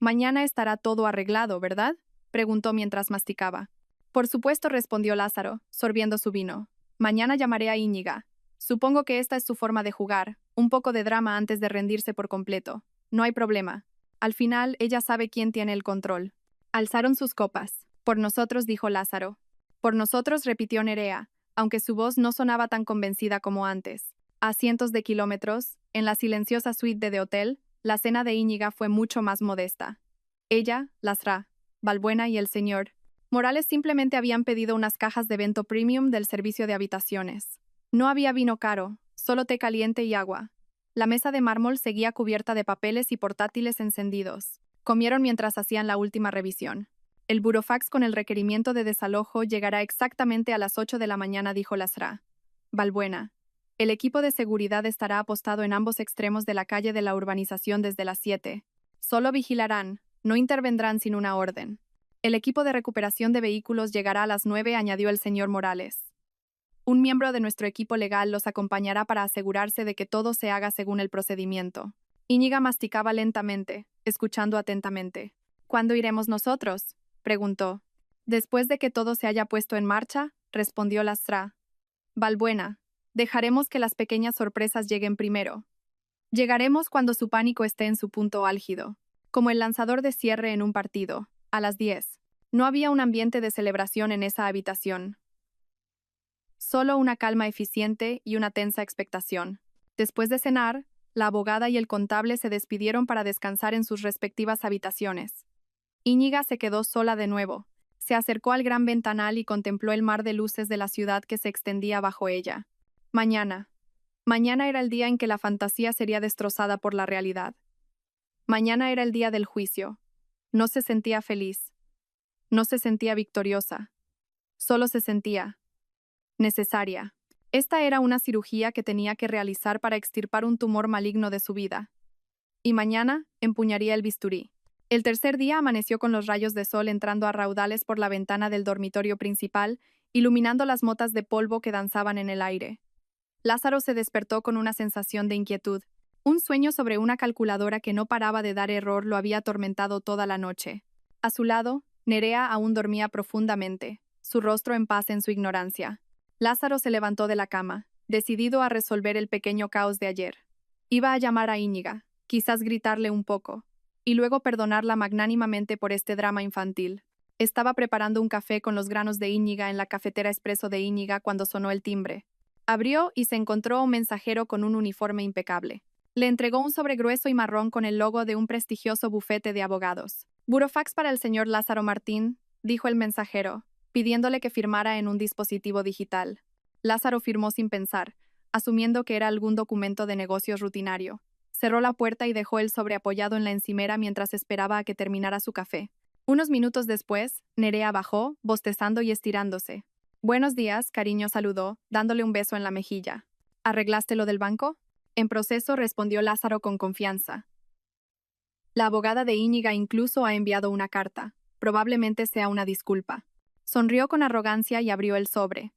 «Mañana estará todo arreglado, ¿verdad?», preguntó mientras masticaba. «Por supuesto», respondió Lázaro, sorbiendo su vino. «Mañana llamaré a Íñiga. Supongo que esta es su forma de jugar, un poco de drama antes de rendirse por completo. No hay problema. Al final, ella sabe quién tiene el control». Alzaron sus copas. «Por nosotros», dijo Lázaro. «Por nosotros», repitió Nerea, aunque su voz no sonaba tan convencida como antes. A cientos de kilómetros, en la silenciosa suite de hotel, la cena de Íñiga fue mucho más modesta. Ella, Lasra, Balbuena y el señor Morales simplemente habían pedido unas cajas de bento premium del servicio de habitaciones. No había vino caro, solo té caliente y agua. La mesa de mármol seguía cubierta de papeles y portátiles encendidos. Comieron mientras hacían la última revisión. «El burofax con el requerimiento de desalojo llegará exactamente a las 8 de la mañana», dijo Lasra. Balbuena. «El equipo de seguridad estará apostado en ambos extremos de la calle de la urbanización desde las 7. Solo vigilarán, no intervendrán sin una orden. El equipo de recuperación de vehículos llegará a las 9», añadió el señor Morales. «Un miembro de nuestro equipo legal los acompañará para asegurarse de que todo se haga según el procedimiento». Íñiga masticaba lentamente, escuchando atentamente. «¿Cuándo iremos nosotros?», preguntó. «Después de que todo se haya puesto en marcha», respondió Lastra. Balbuena. «Dejaremos que las pequeñas sorpresas lleguen primero. Llegaremos cuando su pánico esté en su punto álgido, como el lanzador de cierre en un partido, a las 10. No había un ambiente de celebración en esa habitación. Solo una calma eficiente y una tensa expectación. Después de cenar, la abogada y el contable se despidieron para descansar en sus respectivas habitaciones. Íñiga se quedó sola de nuevo. Se acercó al gran ventanal y contempló el mar de luces de la ciudad que se extendía bajo ella. Mañana. Mañana era el día en que la fantasía sería destrozada por la realidad. Mañana era el día del juicio. No se sentía feliz. No se sentía victoriosa. Solo se sentía necesaria. Esta era una cirugía que tenía que realizar para extirpar un tumor maligno de su vida. Y mañana empuñaría el bisturí. El tercer día amaneció con los rayos de sol entrando a raudales por la ventana del dormitorio principal, iluminando las motas de polvo que danzaban en el aire. Lázaro se despertó con una sensación de inquietud. Un sueño sobre una calculadora que no paraba de dar error lo había atormentado toda la noche. A su lado, Nerea aún dormía profundamente, su rostro en paz en su ignorancia. Lázaro se levantó de la cama, decidido a resolver el pequeño caos de ayer. Iba a llamar a Íñiga, quizás gritarle un poco, y luego perdonarla magnánimamente por este drama infantil. Estaba preparando un café con los granos de Íñiga en la cafetera expreso de Íñiga cuando sonó el timbre. Abrió y se encontró un mensajero con un uniforme impecable. Le entregó un sobre grueso y marrón con el logo de un prestigioso bufete de abogados. «Burofax para el señor Lázaro Martín», dijo el mensajero, pidiéndole que firmara en un dispositivo digital. Lázaro firmó sin pensar, asumiendo que era algún documento de negocios rutinario. Cerró la puerta y dejó el sobre apoyado en la encimera mientras esperaba a que terminara su café. Unos minutos después, Nerea bajó, bostezando y estirándose. «Buenos días», cariño, saludó, dándole un beso en la mejilla. «¿Arreglaste lo del banco?». «En proceso», respondió Lázaro con confianza. La abogada de Íñiga incluso ha enviado una carta. Probablemente sea una disculpa. Sonrió con arrogancia y abrió el sobre.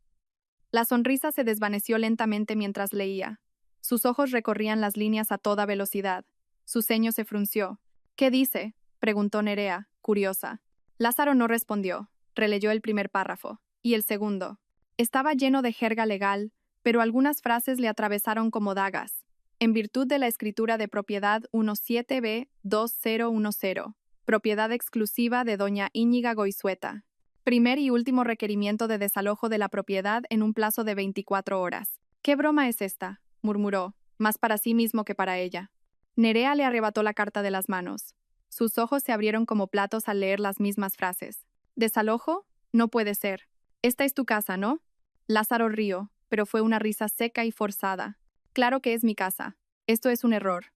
La sonrisa se desvaneció lentamente mientras leía. Sus ojos recorrían las líneas a toda velocidad. Su ceño se frunció. «¿Qué dice?», preguntó Nerea, curiosa. Lázaro no respondió. Releyó el primer párrafo. Y el segundo. Estaba lleno de jerga legal, pero algunas frases le atravesaron como dagas. «En virtud de la escritura de propiedad 17B2010, propiedad exclusiva de doña Íñiga Goizueta. Primer y último requerimiento de desalojo de la propiedad en un plazo de 24 horas. «¿Qué broma es esta?», murmuró. más para sí mismo que para ella. Nerea le arrebató la carta de las manos. Sus ojos se abrieron como platos al leer las mismas frases. ¿Desalojo? No puede ser. Esta es tu casa, ¿no? Lázaro rió, pero fue una risa seca y forzada. Claro que es mi casa. Esto es un error.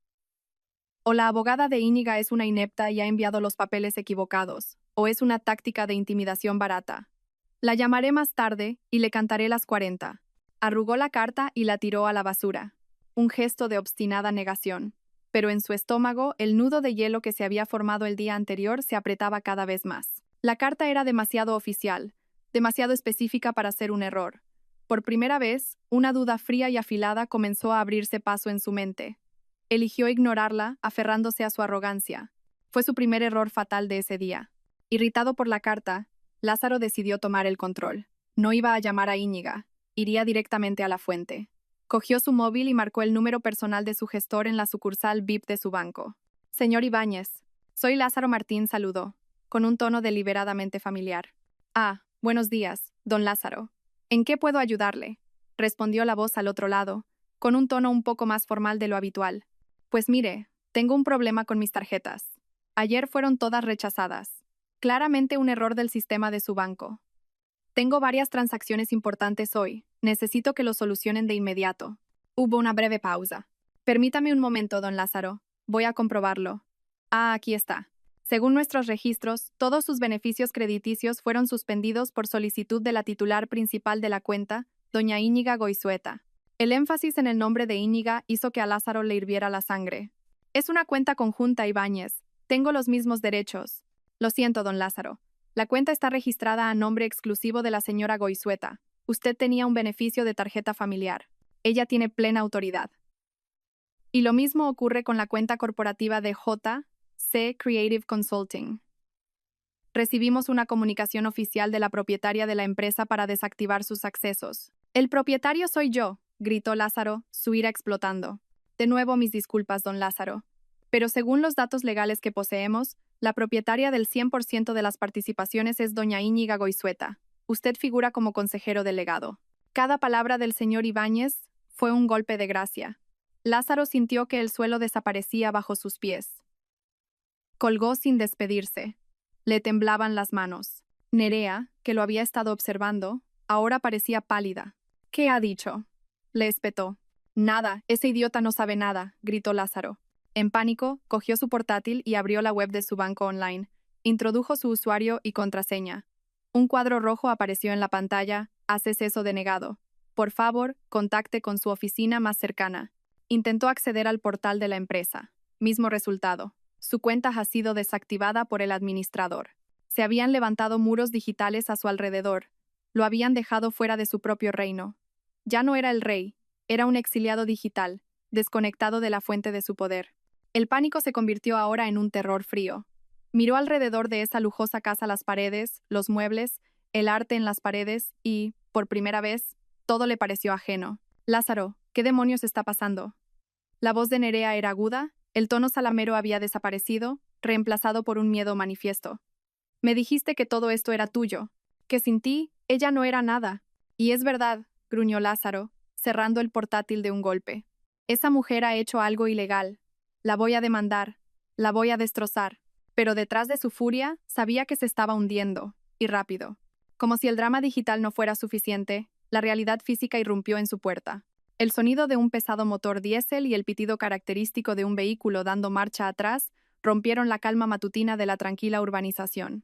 O la abogada de Íñiga es una inepta y ha enviado los papeles equivocados, o es una táctica de intimidación barata. La llamaré más tarde y le cantaré las 40. Arrugó la carta y la tiró a la basura. Un gesto de obstinada negación. Pero en su estómago, el nudo de hielo que se había formado el día anterior se apretaba cada vez más. La carta era demasiado oficial, demasiado específica para ser un error. Por primera vez, una duda fría y afilada comenzó a abrirse paso en su mente. Eligió ignorarla, aferrándose a su arrogancia. Fue su primer error fatal de ese día. Irritado por la carta, Lázaro decidió tomar el control. No iba a llamar a Íñiga, iría directamente a la fuente. Cogió su móvil y marcó el número personal de su gestor en la sucursal VIP de su banco. Señor Ibáñez, soy Lázaro Martín, saludó, con un tono deliberadamente familiar. Ah, buenos días, don Lázaro. ¿En qué puedo ayudarle? Respondió la voz al otro lado, con un tono un poco más formal de lo habitual. Pues mire, tengo un problema con mis tarjetas. Ayer fueron todas rechazadas. Claramente un error del sistema de su banco. Tengo varias transacciones importantes hoy. Necesito que lo solucionen de inmediato. Hubo una breve pausa. Permítame un momento, don Lázaro. Voy a comprobarlo. Ah, aquí está. Según nuestros registros, todos sus beneficios crediticios fueron suspendidos por solicitud de la titular principal de la cuenta, doña Íñiga Goizueta. El énfasis en el nombre de Íñiga hizo que a Lázaro le hirviera la sangre. Es una cuenta conjunta, Ibáñez. Tengo los mismos derechos. Lo siento, don Lázaro. La cuenta está registrada a nombre exclusivo de la señora Goizueta. Usted tenía un beneficio de tarjeta familiar. Ella tiene plena autoridad. Y lo mismo ocurre con la cuenta corporativa de J.C. Creative Consulting. Recibimos una comunicación oficial de la propietaria de la empresa para desactivar sus accesos. El propietario soy yo, gritó Lázaro, su ira explotando. De nuevo mis disculpas, don Lázaro. Pero según los datos legales que poseemos, la propietaria del 100% de las participaciones es doña Íñiga Goizueta. Usted figura como consejero delegado. Cada palabra del señor Ibáñez fue un golpe de gracia. Lázaro sintió que el suelo desaparecía bajo sus pies. Colgó sin despedirse. Le temblaban las manos. Nerea, que lo había estado observando, ahora parecía pálida. ¿Qué ha dicho? Le espetó. Nada, ese idiota no sabe nada, gritó Lázaro. En pánico, cogió su portátil y abrió la web de su banco online. Introdujo su usuario y contraseña. Un cuadro rojo apareció en la pantalla. Acceso denegado. Por favor, contacte con su oficina más cercana. Intentó acceder al portal de la empresa. Mismo resultado. Su cuenta ha sido desactivada por el administrador. Se habían levantado muros digitales a su alrededor. Lo habían dejado fuera de su propio reino. Ya no era el rey, era un exiliado digital, desconectado de la fuente de su poder. El pánico se convirtió ahora en un terror frío. Miró alrededor de esa lujosa casa las paredes, los muebles, el arte en las paredes y, por primera vez, todo le pareció ajeno. Lázaro, ¿qué demonios está pasando? La voz de Nerea era aguda, el tono salamero había desaparecido, reemplazado por un miedo manifiesto. Me dijiste que todo esto era tuyo, que sin ti, ella no era nada. Y es verdad, gruñó Lázaro, cerrando el portátil de un golpe. Esa mujer ha hecho algo ilegal. La voy a demandar, la voy a destrozar. Pero detrás de su furia, sabía que se estaba hundiendo, y rápido. Como si el drama digital no fuera suficiente, la realidad física irrumpió en su puerta. El sonido de un pesado motor diésel y el pitido característico de un vehículo dando marcha atrás rompieron la calma matutina de la tranquila urbanización.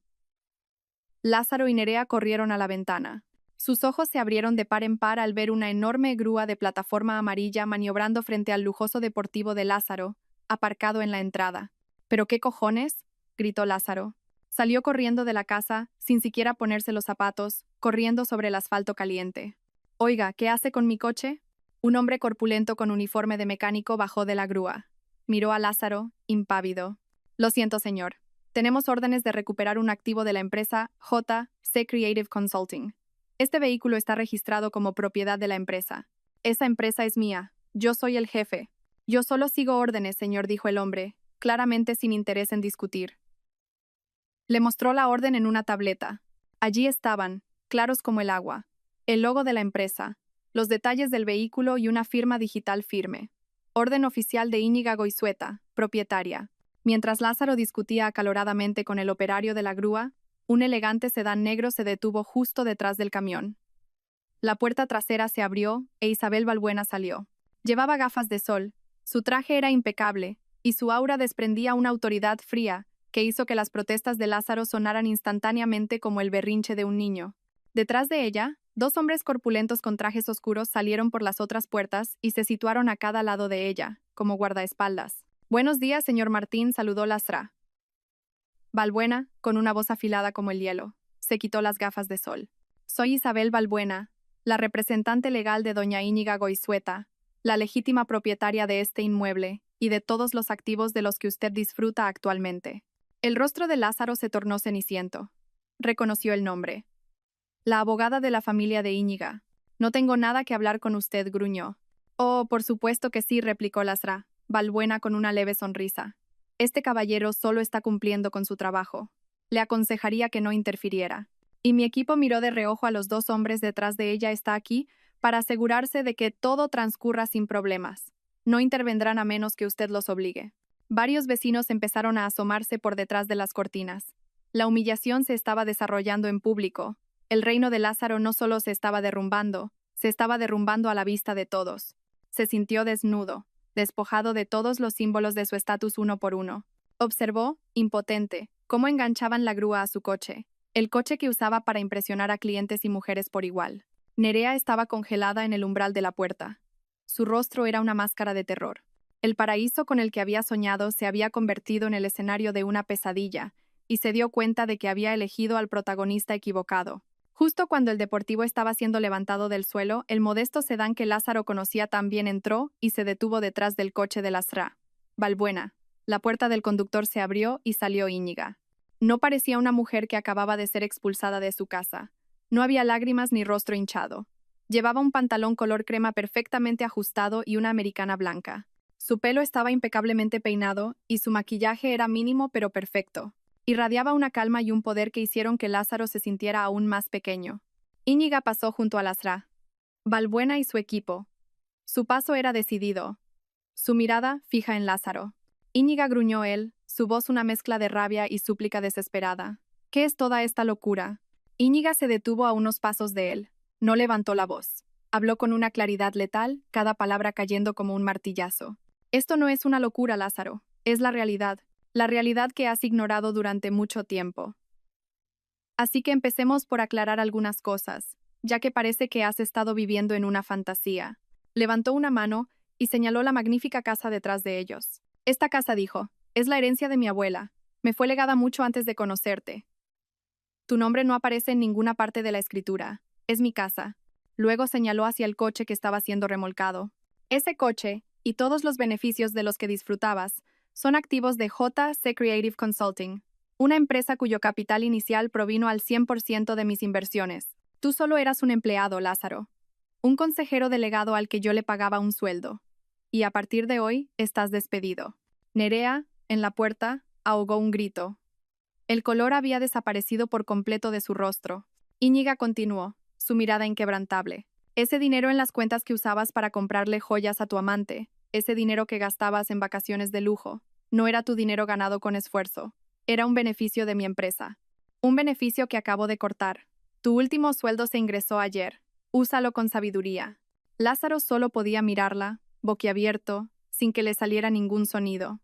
Lázaro y Nerea corrieron a la ventana. Sus ojos se abrieron de par en par al ver una enorme grúa de plataforma amarilla maniobrando frente al lujoso deportivo de Lázaro, aparcado en la entrada. ¿Pero qué cojones?, gritó Lázaro. Salió corriendo de la casa, sin siquiera ponerse los zapatos, corriendo sobre el asfalto caliente. Oiga, ¿qué hace con mi coche? Un hombre corpulento con uniforme de mecánico bajó de la grúa. Miró a Lázaro, impávido. Lo siento, señor. Tenemos órdenes de recuperar un activo de la empresa J.C. Creative Consulting. Este vehículo está registrado como propiedad de la empresa. Esa empresa es mía. Yo soy el jefe. Yo solo sigo órdenes, señor, dijo el hombre, claramente sin interés en discutir. Le mostró la orden en una tableta. Allí estaban, claros como el agua, el logo de la empresa, los detalles del vehículo y una firma digital firme. Orden oficial de Íñiga Goizueta, propietaria. Mientras Lázaro discutía acaloradamente con el operario de la grúa, un elegante sedán negro se detuvo justo detrás del camión. La puerta trasera se abrió e Isabel Balbuena salió. Llevaba gafas de sol, su traje era impecable, y su aura desprendía una autoridad fría que hizo que las protestas de Lázaro sonaran instantáneamente como el berrinche de un niño. Detrás de ella, dos hombres corpulentos con trajes oscuros salieron por las otras puertas y se situaron a cada lado de ella, como guardaespaldas. «Buenos días, señor Martín», saludó Lastra. Balbuena, con una voz afilada como el hielo, se quitó las gafas de sol. «Soy Isabel Balbuena, la representante legal de doña Íñiga Goizueta, la legítima propietaria de este inmueble y de todos los activos de los que usted disfruta actualmente». El rostro de Lázaro se tornó ceniciento. Reconoció el nombre. «La abogada de la familia de Íñiga. No tengo nada que hablar con usted», gruñó. «Oh, por supuesto que sí», replicó Lastra, Balbuena con una leve sonrisa. «Este caballero solo está cumpliendo con su trabajo. Le aconsejaría que no interfiriera». Y mi equipo miró de reojo a los dos hombres detrás de ella está aquí para asegurarse de que todo transcurra sin problemas. No intervendrán a menos que usted los obligue. Varios vecinos empezaron a asomarse por detrás de las cortinas. La humillación se estaba desarrollando en público. El reino de Lázaro no solo se estaba derrumbando a la vista de todos. Se sintió desnudo, despojado de todos los símbolos de su estatus uno por uno. Observó, impotente, cómo enganchaban la grúa a su coche, el coche que usaba para impresionar a clientes y mujeres por igual. Nerea estaba congelada en el umbral de la puerta. Su rostro era una máscara de terror. El paraíso con el que había soñado se había convertido en el escenario de una pesadilla, y se dio cuenta de que había elegido al protagonista equivocado. Justo cuando el deportivo estaba siendo levantado del suelo, el modesto sedán que Lázaro conocía también entró y se detuvo detrás del coche de Lastra. Balbuena. La puerta del conductor se abrió y salió Íñiga. No parecía una mujer que acababa de ser expulsada de su casa. No había lágrimas ni rostro hinchado. Llevaba un pantalón color crema perfectamente ajustado y una americana blanca. Su pelo estaba impecablemente peinado y su maquillaje era mínimo pero perfecto. Irradiaba una calma y un poder que hicieron que Lázaro se sintiera aún más pequeño. Íñiga pasó junto a Lastra, Balbuena y su equipo. Su paso era decidido. Su mirada fija en Lázaro. «Íñiga», gruñó él, su voz una mezcla de rabia y súplica desesperada. «¿Qué es toda esta locura?» Íñiga se detuvo a unos pasos de él. No levantó la voz. Habló con una claridad letal, cada palabra cayendo como un martillazo. «Esto no es una locura, Lázaro. Es la realidad que has ignorado durante mucho tiempo. Así que empecemos por aclarar algunas cosas, ya que parece que has estado viviendo en una fantasía». Levantó una mano y señaló la magnífica casa detrás de ellos. «Esta casa», dijo, «es la herencia de mi abuela. Me fue legada mucho antes de conocerte. Tu nombre no aparece en ninguna parte de la escritura. Es mi casa». Luego señaló hacia el coche que estaba siendo remolcado. «Ese coche, y todos los beneficios de los que disfrutabas, son activos de JC Creative Consulting, una empresa cuyo capital inicial provino al 100% de mis inversiones. Tú solo eras un empleado, Lázaro. Un consejero delegado al que yo le pagaba un sueldo. Y a partir de hoy, estás despedido». Nerea, en la puerta, ahogó un grito. El color había desaparecido por completo de su rostro. Íñiga continuó, su mirada inquebrantable. «Ese dinero en las cuentas que usabas para comprarle joyas a tu amante, ese dinero que gastabas en vacaciones de lujo, no era tu dinero ganado con esfuerzo. Era un beneficio de mi empresa. Un beneficio que acabo de cortar. Tu último sueldo se ingresó ayer. Úsalo con sabiduría». Lázaro solo podía mirarla, boquiabierto, sin que le saliera ningún sonido.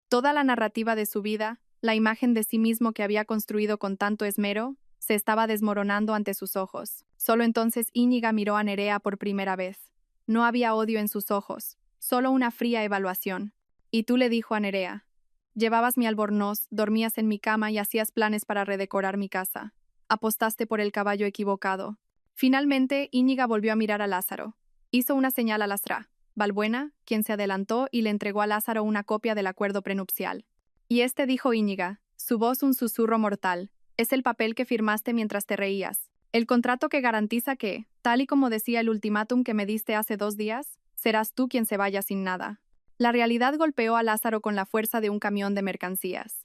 Toda la narrativa de su vida, la imagen de sí mismo que había construido con tanto esmero, se estaba desmoronando ante sus ojos. Solo entonces Íñiga miró a Nerea por primera vez. No había odio en sus ojos, solo una fría evaluación. «Y tú», le dijo a Nerea. «Llevabas mi albornoz, dormías en mi cama y hacías planes para redecorar mi casa. Apostaste por el caballo equivocado». Finalmente, Íñiga volvió a mirar a Lázaro. Hizo una señal a Lastra, Balbuena, quien se adelantó y le entregó a Lázaro una copia del acuerdo prenupcial. «Y este», dijo Íñiga, su voz un susurro mortal, «es el papel que firmaste mientras te reías. El contrato que garantiza que, tal y como decía el ultimátum que me diste hace 2 días, serás tú quien se vaya sin nada». La realidad golpeó a Lázaro con la fuerza de un camión de mercancías.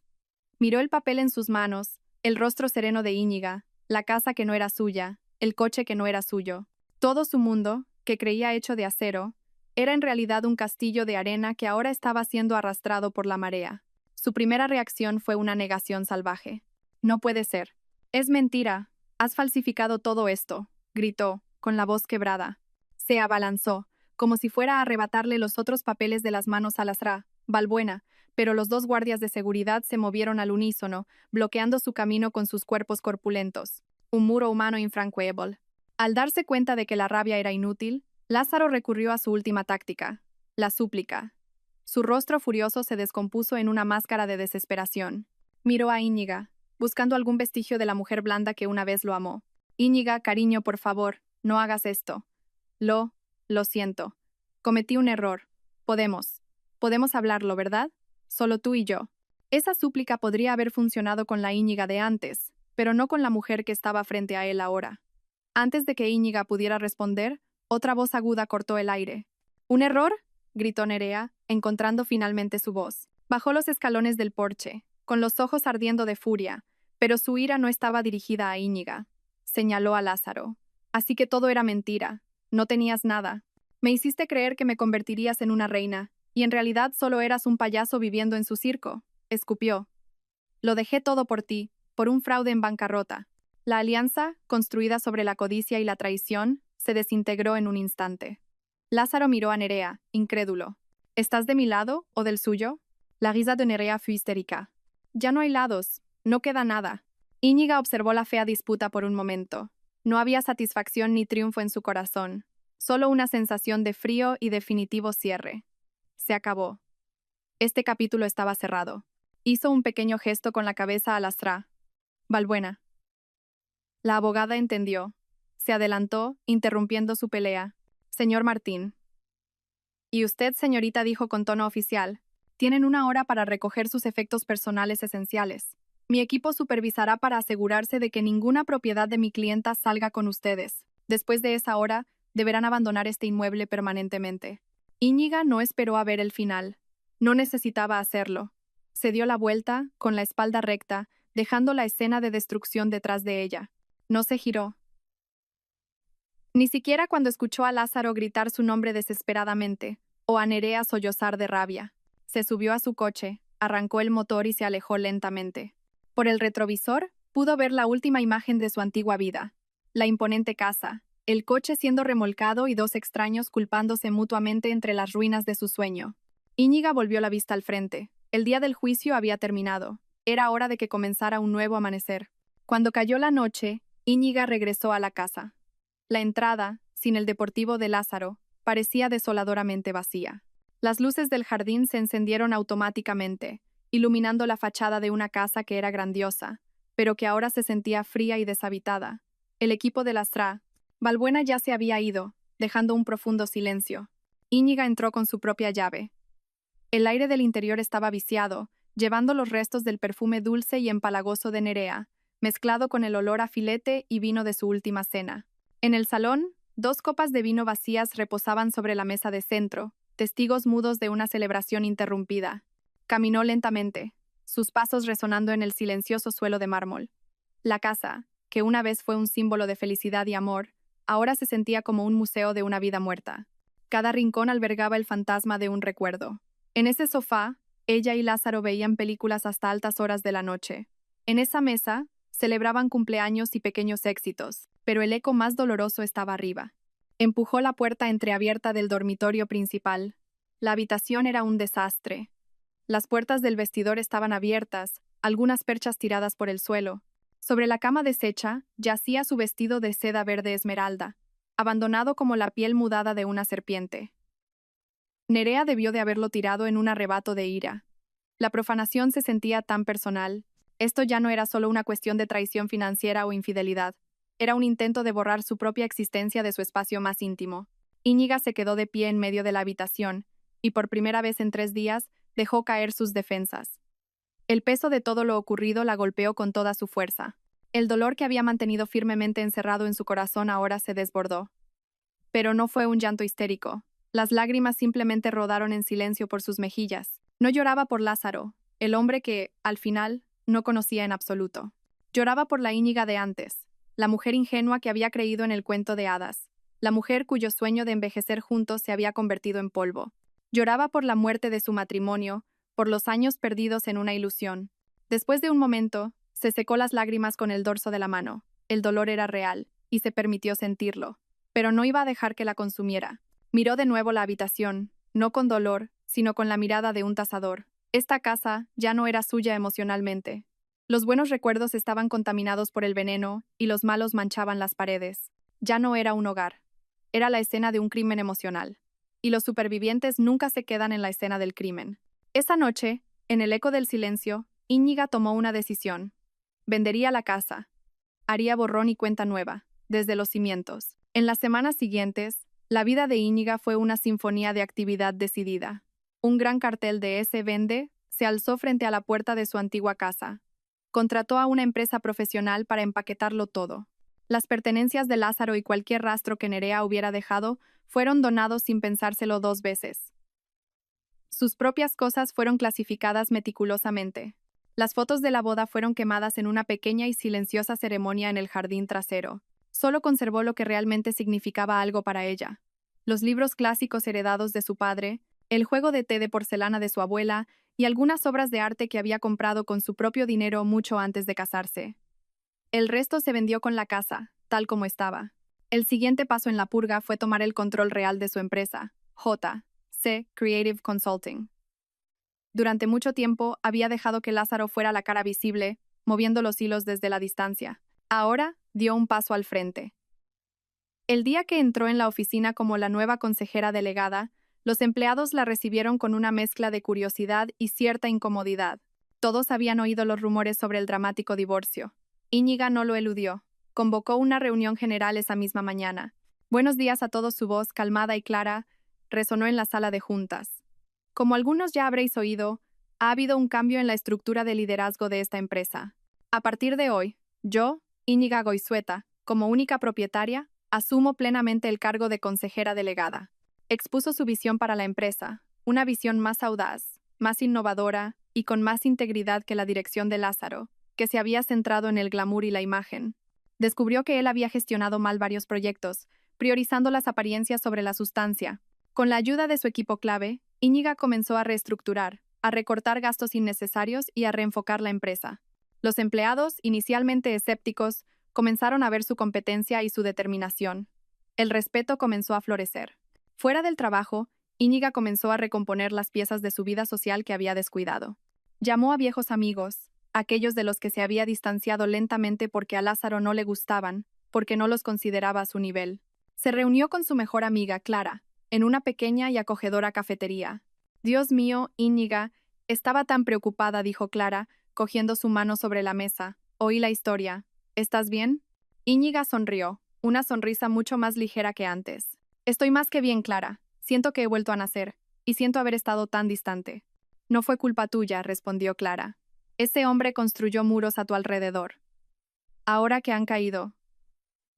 Miró el papel en sus manos, el rostro sereno de Íñiga, la casa que no era suya, el coche que no era suyo. Todo su mundo, que creía hecho de acero, Era en realidad un castillo de arena que ahora estaba siendo arrastrado por la marea. Su primera reacción fue una negación salvaje. No puede ser. Es mentira. Has falsificado todo esto, gritó, con la voz quebrada. Se abalanzó, como si fuera a arrebatarle los otros papeles de las manos a Lasra, Valbuena, pero los dos guardias de seguridad se movieron al unísono, bloqueando su camino con sus cuerpos corpulentos. Un muro humano infranqueable. Al darse cuenta de que la rabia era inútil, Lázaro recurrió a su última táctica, la súplica. Su rostro furioso se descompuso en una máscara de desesperación. Miró a Íñiga, buscando algún vestigio de la mujer blanda que una vez lo amó. Íñiga, cariño, por favor, no hagas esto. Lo siento. Cometí un error. Podemos hablarlo, ¿verdad? Solo tú y yo. Esa súplica podría haber funcionado con la Íñiga de antes, pero no con la mujer que estaba frente a él ahora. Antes de que Íñiga pudiera responder, otra voz aguda cortó el aire. ¿Un error?, gritó Nerea, encontrando finalmente su voz. Bajó los escalones del porche, con los ojos ardiendo de furia, pero su ira no estaba dirigida a Íñiga. Señaló a Lázaro. Así que todo era mentira. No tenías nada. Me hiciste creer que me convertirías en una reina, y en realidad solo eras un payaso viviendo en su circo. Escupió. Lo dejé todo por ti, por un fraude en bancarrota. La alianza, construida sobre la codicia y la traición, se desintegró en un instante. Lázaro miró a Nerea, incrédulo. ¿Estás de mi lado o del suyo? La risa de Nerea fue histérica. Ya no hay lados, no queda nada. Íñiga observó la fea disputa por un momento. No había satisfacción ni triunfo en su corazón, solo una sensación de frío y definitivo cierre. Se acabó. Este capítulo estaba cerrado. Hizo un pequeño gesto con la cabeza a Lastra. Valbuena. La abogada entendió. Se adelantó, interrumpiendo su pelea. Señor Martín. Y usted, señorita, dijo con tono oficial. Tienen 1 hora para recoger sus efectos personales esenciales. Mi equipo supervisará para asegurarse de que ninguna propiedad de mi clienta salga con ustedes. Después de esa hora, deberán abandonar este inmueble permanentemente. Íñiga no esperó a ver el final. No necesitaba hacerlo. Se dio la vuelta, con la espalda recta, dejando la escena de destrucción detrás de ella. No se giró. Ni siquiera cuando escuchó a Lázaro gritar su nombre desesperadamente, o a Nerea sollozar de rabia. Se subió a su coche, arrancó el motor y se alejó lentamente. Por el retrovisor, pudo ver la última imagen de su antigua vida. La imponente casa, el coche siendo remolcado y dos extraños culpándose mutuamente entre las ruinas de su sueño. Íñiga volvió la vista al frente. El día del juicio había terminado. Era hora de que comenzara un nuevo amanecer. Cuando cayó la noche, Íñiga regresó a la casa. La entrada, sin el deportivo de Lázaro, parecía desoladoramente vacía. Las luces del jardín se encendieron automáticamente, iluminando la fachada de una casa que era grandiosa, pero que ahora se sentía fría y deshabitada. El equipo de Lastra, Valbuena ya se había ido, dejando un profundo silencio. Íñiga entró con su propia llave. El aire del interior estaba viciado, llevando los restos del perfume dulce y empalagoso de Nerea, mezclado con el olor a filete y vino de su última cena. En el salón, 2 copas de vino vacías reposaban sobre la mesa de centro, testigos mudos de una celebración interrumpida. Caminó lentamente, sus pasos resonando en el silencioso suelo de mármol. La casa, que una vez fue un símbolo de felicidad y amor, ahora se sentía como un museo de una vida muerta. Cada rincón albergaba el fantasma de un recuerdo. En ese sofá, ella y Lázaro veían películas hasta altas horas de la noche. En esa mesa, celebraban cumpleaños y pequeños éxitos, pero el eco más doloroso estaba arriba. Empujó la puerta entreabierta del dormitorio principal. La habitación era un desastre. Las puertas del vestidor estaban abiertas, algunas perchas tiradas por el suelo. Sobre la cama deshecha, yacía su vestido de seda verde esmeralda, abandonado como la piel mudada de una serpiente. Nerea debió de haberlo tirado en un arrebato de ira. La profanación se sentía tan personal. Esto ya no era solo una cuestión de traición financiera o infidelidad. Era un intento de borrar su propia existencia de su espacio más íntimo. Íñiga se quedó de pie en medio de la habitación, y por primera vez en 3 días, dejó caer sus defensas. El peso de todo lo ocurrido la golpeó con toda su fuerza. El dolor que había mantenido firmemente encerrado en su corazón ahora se desbordó. Pero no fue un llanto histérico. Las lágrimas simplemente rodaron en silencio por sus mejillas. No lloraba por Lázaro, el hombre que, al final, no conocía en absoluto. Lloraba por la Íñiga de antes, la mujer ingenua que había creído en el cuento de hadas, la mujer cuyo sueño de envejecer juntos se había convertido en polvo. Lloraba por la muerte de su matrimonio, por los años perdidos en una ilusión. Después de un momento, se secó las lágrimas con el dorso de la mano. El dolor era real, y se permitió sentirlo. Pero no iba a dejar que la consumiera. Miró de nuevo la habitación, no con dolor, sino con la mirada de un tasador. Esta casa ya no era suya emocionalmente. Los buenos recuerdos estaban contaminados por el veneno, y los malos manchaban las paredes. Ya no era un hogar. Era la escena de un crimen emocional. Y los supervivientes nunca se quedan en la escena del crimen. Esa noche, en el eco del silencio, Íñiga tomó una decisión. Vendería la casa. Haría borrón y cuenta nueva, desde los cimientos. En las semanas siguientes, la vida de Íñiga fue una sinfonía de actividad decidida. Un gran cartel de "S vende" se alzó frente a la puerta de su antigua casa. Contrató a una empresa profesional para empaquetarlo todo. Las pertenencias de Lázaro y cualquier rastro que Nerea hubiera dejado fueron donados sin pensárselo 2 veces. Sus propias cosas fueron clasificadas meticulosamente. Las fotos de la boda fueron quemadas en una pequeña y silenciosa ceremonia en el jardín trasero. Solo conservó lo que realmente significaba algo para ella. Los libros clásicos heredados de su padre, el juego de té de porcelana de su abuela y algunas obras de arte que había comprado con su propio dinero mucho antes de casarse. El resto se vendió con la casa, tal como estaba. El siguiente paso en la purga fue tomar el control real de su empresa, J.C. Creative Consulting. Durante mucho tiempo había dejado que Lázaro fuera la cara visible, moviendo los hilos desde la distancia. Ahora dio un paso al frente. El día que entró en la oficina como la nueva consejera delegada, los empleados la recibieron con una mezcla de curiosidad y cierta incomodidad. Todos habían oído los rumores sobre el dramático divorcio. Íñiga no lo eludió. Convocó una reunión general esa misma mañana. Buenos días a todos. Su voz, calmada y clara, resonó en la sala de juntas. Como algunos ya habréis oído, ha habido un cambio en la estructura de liderazgo de esta empresa. A partir de hoy, yo, Íñiga Goizueta, como única propietaria, asumo plenamente el cargo de consejera delegada. Expuso su visión para la empresa, una visión más audaz, más innovadora y con más integridad que la dirección de Lázaro, que se había centrado en el glamour y la imagen. Descubrió que él había gestionado mal varios proyectos, priorizando las apariencias sobre la sustancia. Con la ayuda de su equipo clave, Íñiga comenzó a reestructurar, a recortar gastos innecesarios y a reenfocar la empresa. Los empleados, inicialmente escépticos, comenzaron a ver su competencia y su determinación. El respeto comenzó a florecer. Fuera del trabajo, Íñiga comenzó a recomponer las piezas de su vida social que había descuidado. Llamó a viejos amigos, aquellos de los que se había distanciado lentamente porque a Lázaro no le gustaban, porque no los consideraba a su nivel. Se reunió con su mejor amiga, Clara, en una pequeña y acogedora cafetería. Dios mío, Íñiga, estaba tan preocupada, dijo Clara, cogiendo su mano sobre la mesa. Oí la historia. ¿Estás bien? Íñiga sonrió, una sonrisa mucho más ligera que antes. Estoy más que bien, Clara. Siento que he vuelto a nacer, y siento haber estado tan distante. No fue culpa tuya, respondió Clara. Ese hombre construyó muros a tu alrededor. Ahora que han caído.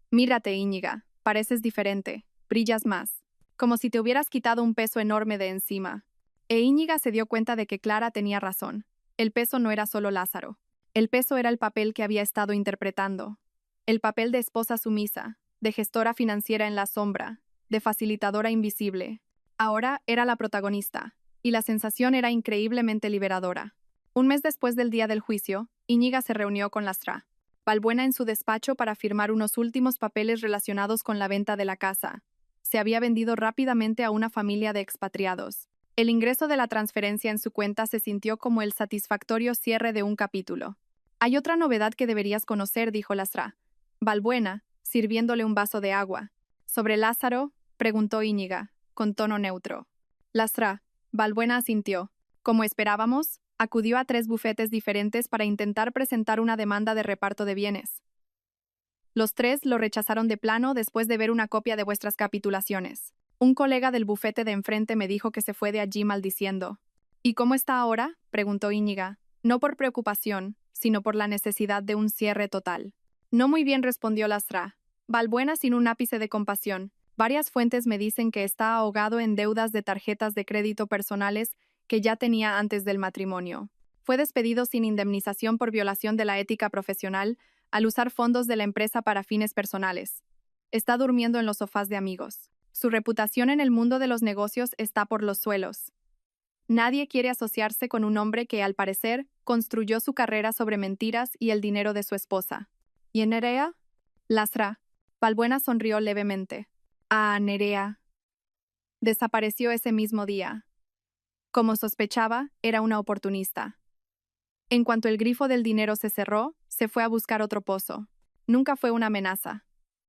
Mírate, Íñiga, pareces diferente, brillas más. Como si te hubieras quitado un peso enorme de encima. E Íñiga se dio cuenta de que Clara tenía razón. El peso no era solo Lázaro. El peso era el papel que había estado interpretando. El papel de esposa sumisa, de gestora financiera en la sombra, de facilitadora invisible. Ahora era la protagonista, y la sensación era increíblemente liberadora. Un mes después del día del juicio, Íñiga se reunió con Lázaro Balbuena en su despacho para firmar unos últimos papeles relacionados con la venta de la casa. Se había vendido rápidamente a una familia de expatriados. El ingreso de la transferencia en su cuenta se sintió como el satisfactorio cierre de un capítulo. Hay otra novedad que deberías conocer, dijo Lázaro Balbuena, sirviéndole un vaso de agua. ¿Sobre Lázaro?, preguntó Íñiga, con tono neutro. Lázaro Balbuena asintió. Como esperábamos, acudió a 3 bufetes diferentes para intentar presentar una demanda de reparto de bienes. Los 3 lo rechazaron de plano después de ver una copia de vuestras capitulaciones. Un colega del bufete de enfrente me dijo que se fue de allí maldiciendo. ¿Y cómo está ahora?, preguntó Íñiga, no por preocupación, sino por la necesidad de un cierre total. No muy bien, respondió Lázaro Balbuena sin un ápice de compasión. Varias fuentes me dicen que está ahogado en deudas de tarjetas de crédito personales que ya tenía antes del matrimonio. Fue despedido sin indemnización por violación de la ética profesional al usar fondos de la empresa para fines personales. Está durmiendo en los sofás de amigos. Su reputación en el mundo de los negocios está por los suelos. Nadie quiere asociarse con un hombre que, al parecer, construyó su carrera sobre mentiras y el dinero de su esposa. ¿Y en Nerea? Lasra. Valbuena sonrió levemente. Ah, Nerea. Desapareció ese mismo día. Como sospechaba, era una oportunista. En cuanto el grifo del dinero se cerró, se fue a buscar otro pozo. Nunca fue una amenaza.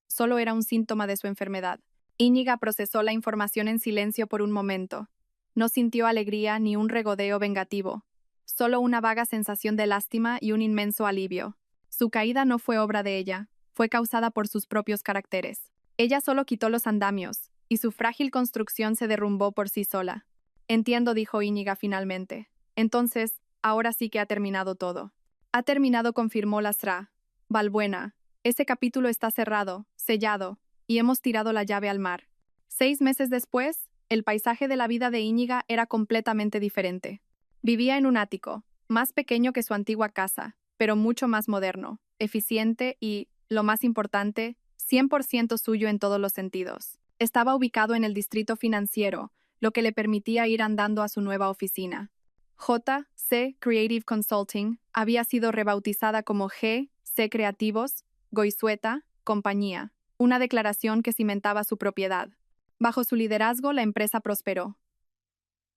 Solo era un síntoma de su enfermedad. Íñiga procesó la información en silencio por un momento. No sintió alegría ni un regodeo vengativo, solo una vaga sensación de lástima y un inmenso alivio. Su caída no fue obra de ella, fue causada por sus propios caracteres. Ella solo quitó los andamios, y su frágil construcción se derrumbó por sí sola. Entiendo, dijo Íñiga finalmente. Entonces, ahora sí que ha terminado todo. Ha terminado, confirmó Lasra. Valbuena, ese capítulo está cerrado, sellado, y hemos tirado la llave al mar. 6 meses después, el paisaje de la vida de Íñiga era completamente diferente. Vivía en un ático, más pequeño que su antigua casa, pero mucho más moderno, eficiente y, lo más importante, 100% suyo en todos los sentidos. Estaba ubicado en el distrito financiero, lo que le permitía ir andando a su nueva oficina. J.C. Creative Consulting había sido rebautizada como G.C. Creativos, Goizueta, Compañía, una declaración que cimentaba su propiedad. Bajo su liderazgo, la empresa prosperó.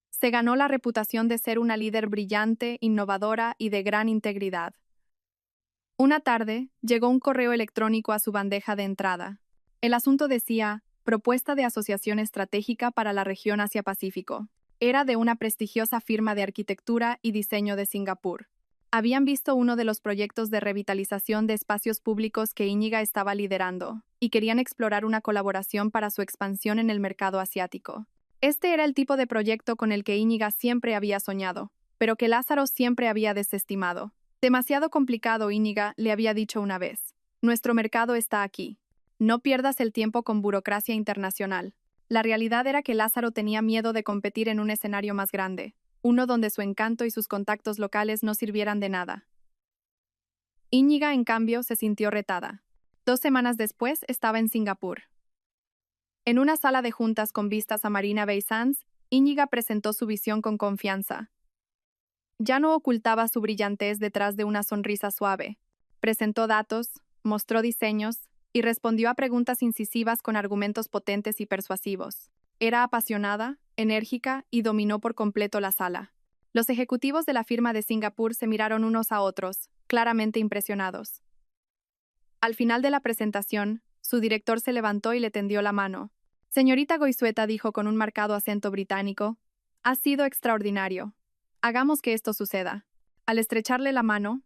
Se ganó la reputación de ser una líder brillante, innovadora y de gran integridad. Una tarde, llegó un correo electrónico a su bandeja de entrada. El asunto decía, Propuesta de Asociación Estratégica para la Región Asia-Pacífico. Era de una prestigiosa firma de arquitectura y diseño de Singapur. Habían visto uno de los proyectos de revitalización de espacios públicos que Íñiga estaba liderando, y querían explorar una colaboración para su expansión en el mercado asiático. Este era el tipo de proyecto con el que Íñiga siempre había soñado, pero que Lázaro siempre había desestimado. Demasiado complicado, Íñiga le había dicho una vez. Nuestro mercado está aquí. No pierdas el tiempo con burocracia internacional. La realidad era que Lázaro tenía miedo de competir en un escenario más grande, uno donde su encanto y sus contactos locales no sirvieran de nada. Íñiga, en cambio, se sintió retada. 2 semanas después estaba en Singapur. En una sala de juntas con vistas a Marina Bay Sands, Íñiga presentó su visión con confianza. Ya no ocultaba su brillantez detrás de una sonrisa suave. Presentó datos, mostró diseños y respondió a preguntas incisivas con argumentos potentes y persuasivos. Era apasionada, enérgica y dominó por completo la sala. Los ejecutivos de la firma de Singapur se miraron unos a otros, claramente impresionados. Al final de la presentación, su director se levantó y le tendió la mano. Señorita Goizueta, dijo con un marcado acento británico, ha sido extraordinario. Hagamos que esto suceda. Al estrecharle la mano,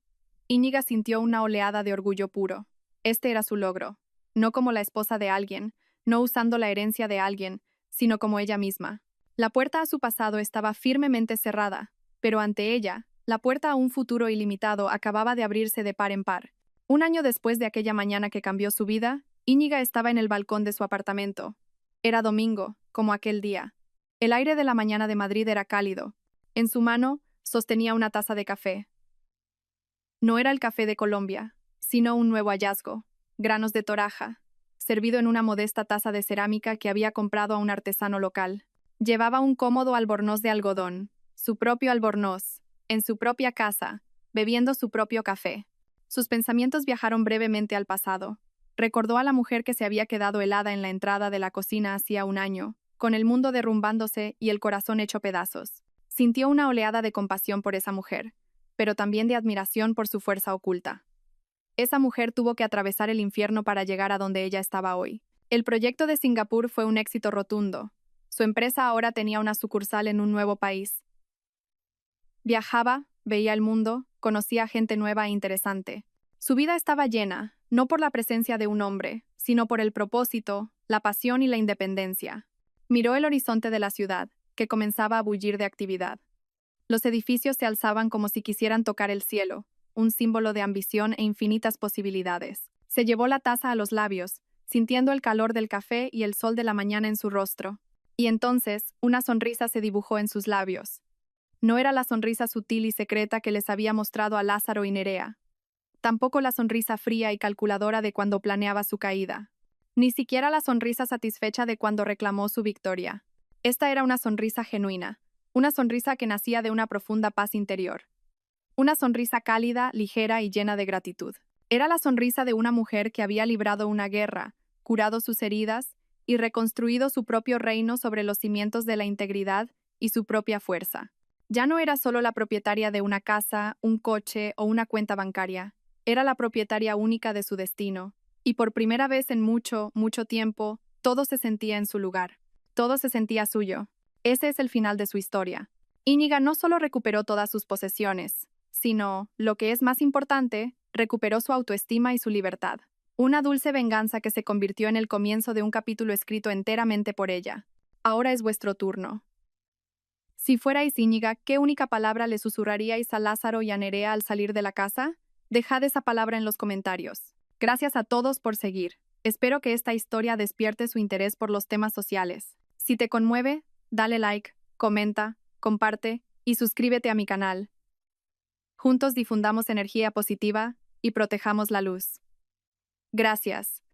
Íñiga sintió una oleada de orgullo puro. Este era su logro, no como la esposa de alguien, no usando la herencia de alguien, sino como ella misma. La puerta a su pasado estaba firmemente cerrada, pero ante ella, la puerta a un futuro ilimitado acababa de abrirse de par en par. Un año después de aquella mañana que cambió su vida, Íñiga estaba en el balcón de su apartamento. Era domingo, como aquel día. El aire de la mañana de Madrid era cálido. En su mano, sostenía una taza de café. No era el café de Colombia, sino un nuevo hallazgo, granos de toraja, servido en una modesta taza de cerámica que había comprado a un artesano local. Llevaba un cómodo albornoz de algodón, su propio albornoz, en su propia casa, bebiendo su propio café. Sus pensamientos viajaron brevemente al pasado. Recordó a la mujer que se había quedado helada en la entrada de la cocina hacía un año, con el mundo derrumbándose y el corazón hecho pedazos. Sintió una oleada de compasión por esa mujer, pero también de admiración por su fuerza oculta. Esa mujer tuvo que atravesar el infierno para llegar a donde ella estaba hoy. El proyecto de Singapur fue un éxito rotundo. Su empresa ahora tenía una sucursal en un nuevo país. Viajaba, veía el mundo, conocía gente nueva e interesante. Su vida estaba llena, no por la presencia de un hombre, sino por el propósito, la pasión y la independencia. Miró el horizonte de la ciudad, que comenzaba a bullir de actividad. Los edificios se alzaban como si quisieran tocar el cielo, un símbolo de ambición e infinitas posibilidades. Se llevó la taza a los labios, sintiendo el calor del café y el sol de la mañana en su rostro. Y entonces, una sonrisa se dibujó en sus labios. No era la sonrisa sutil y secreta que les había mostrado a Lázaro y Nerea. Tampoco la sonrisa fría y calculadora de cuando planeaba su caída. Ni siquiera la sonrisa satisfecha de cuando reclamó su victoria. Esta era una sonrisa genuina, una sonrisa que nacía de una profunda paz interior. Una sonrisa cálida, ligera y llena de gratitud. Era la sonrisa de una mujer que había librado una guerra, curado sus heridas y reconstruido su propio reino sobre los cimientos de la integridad y su propia fuerza. Ya no era solo la propietaria de una casa, un coche o una cuenta bancaria. Era la propietaria única de su destino. Y por primera vez en mucho, mucho tiempo, todo se sentía en su lugar. Todo se sentía suyo. Ese es el final de su historia. Íñiga no solo recuperó todas sus posesiones, sino, lo que es más importante, recuperó su autoestima y su libertad. Una dulce venganza que se convirtió en el comienzo de un capítulo escrito enteramente por ella. Ahora es vuestro turno. Si fuerais Íñiga, ¿qué única palabra le susurraríais a Lázaro y a Nerea al salir de la casa? Dejad esa palabra en los comentarios. Gracias a todos por seguir. Espero que esta historia despierte su interés por los temas sociales. Si te conmueve, dale like, comenta, comparte y suscríbete a mi canal. Juntos difundamos energía positiva y protejamos la luz. Gracias.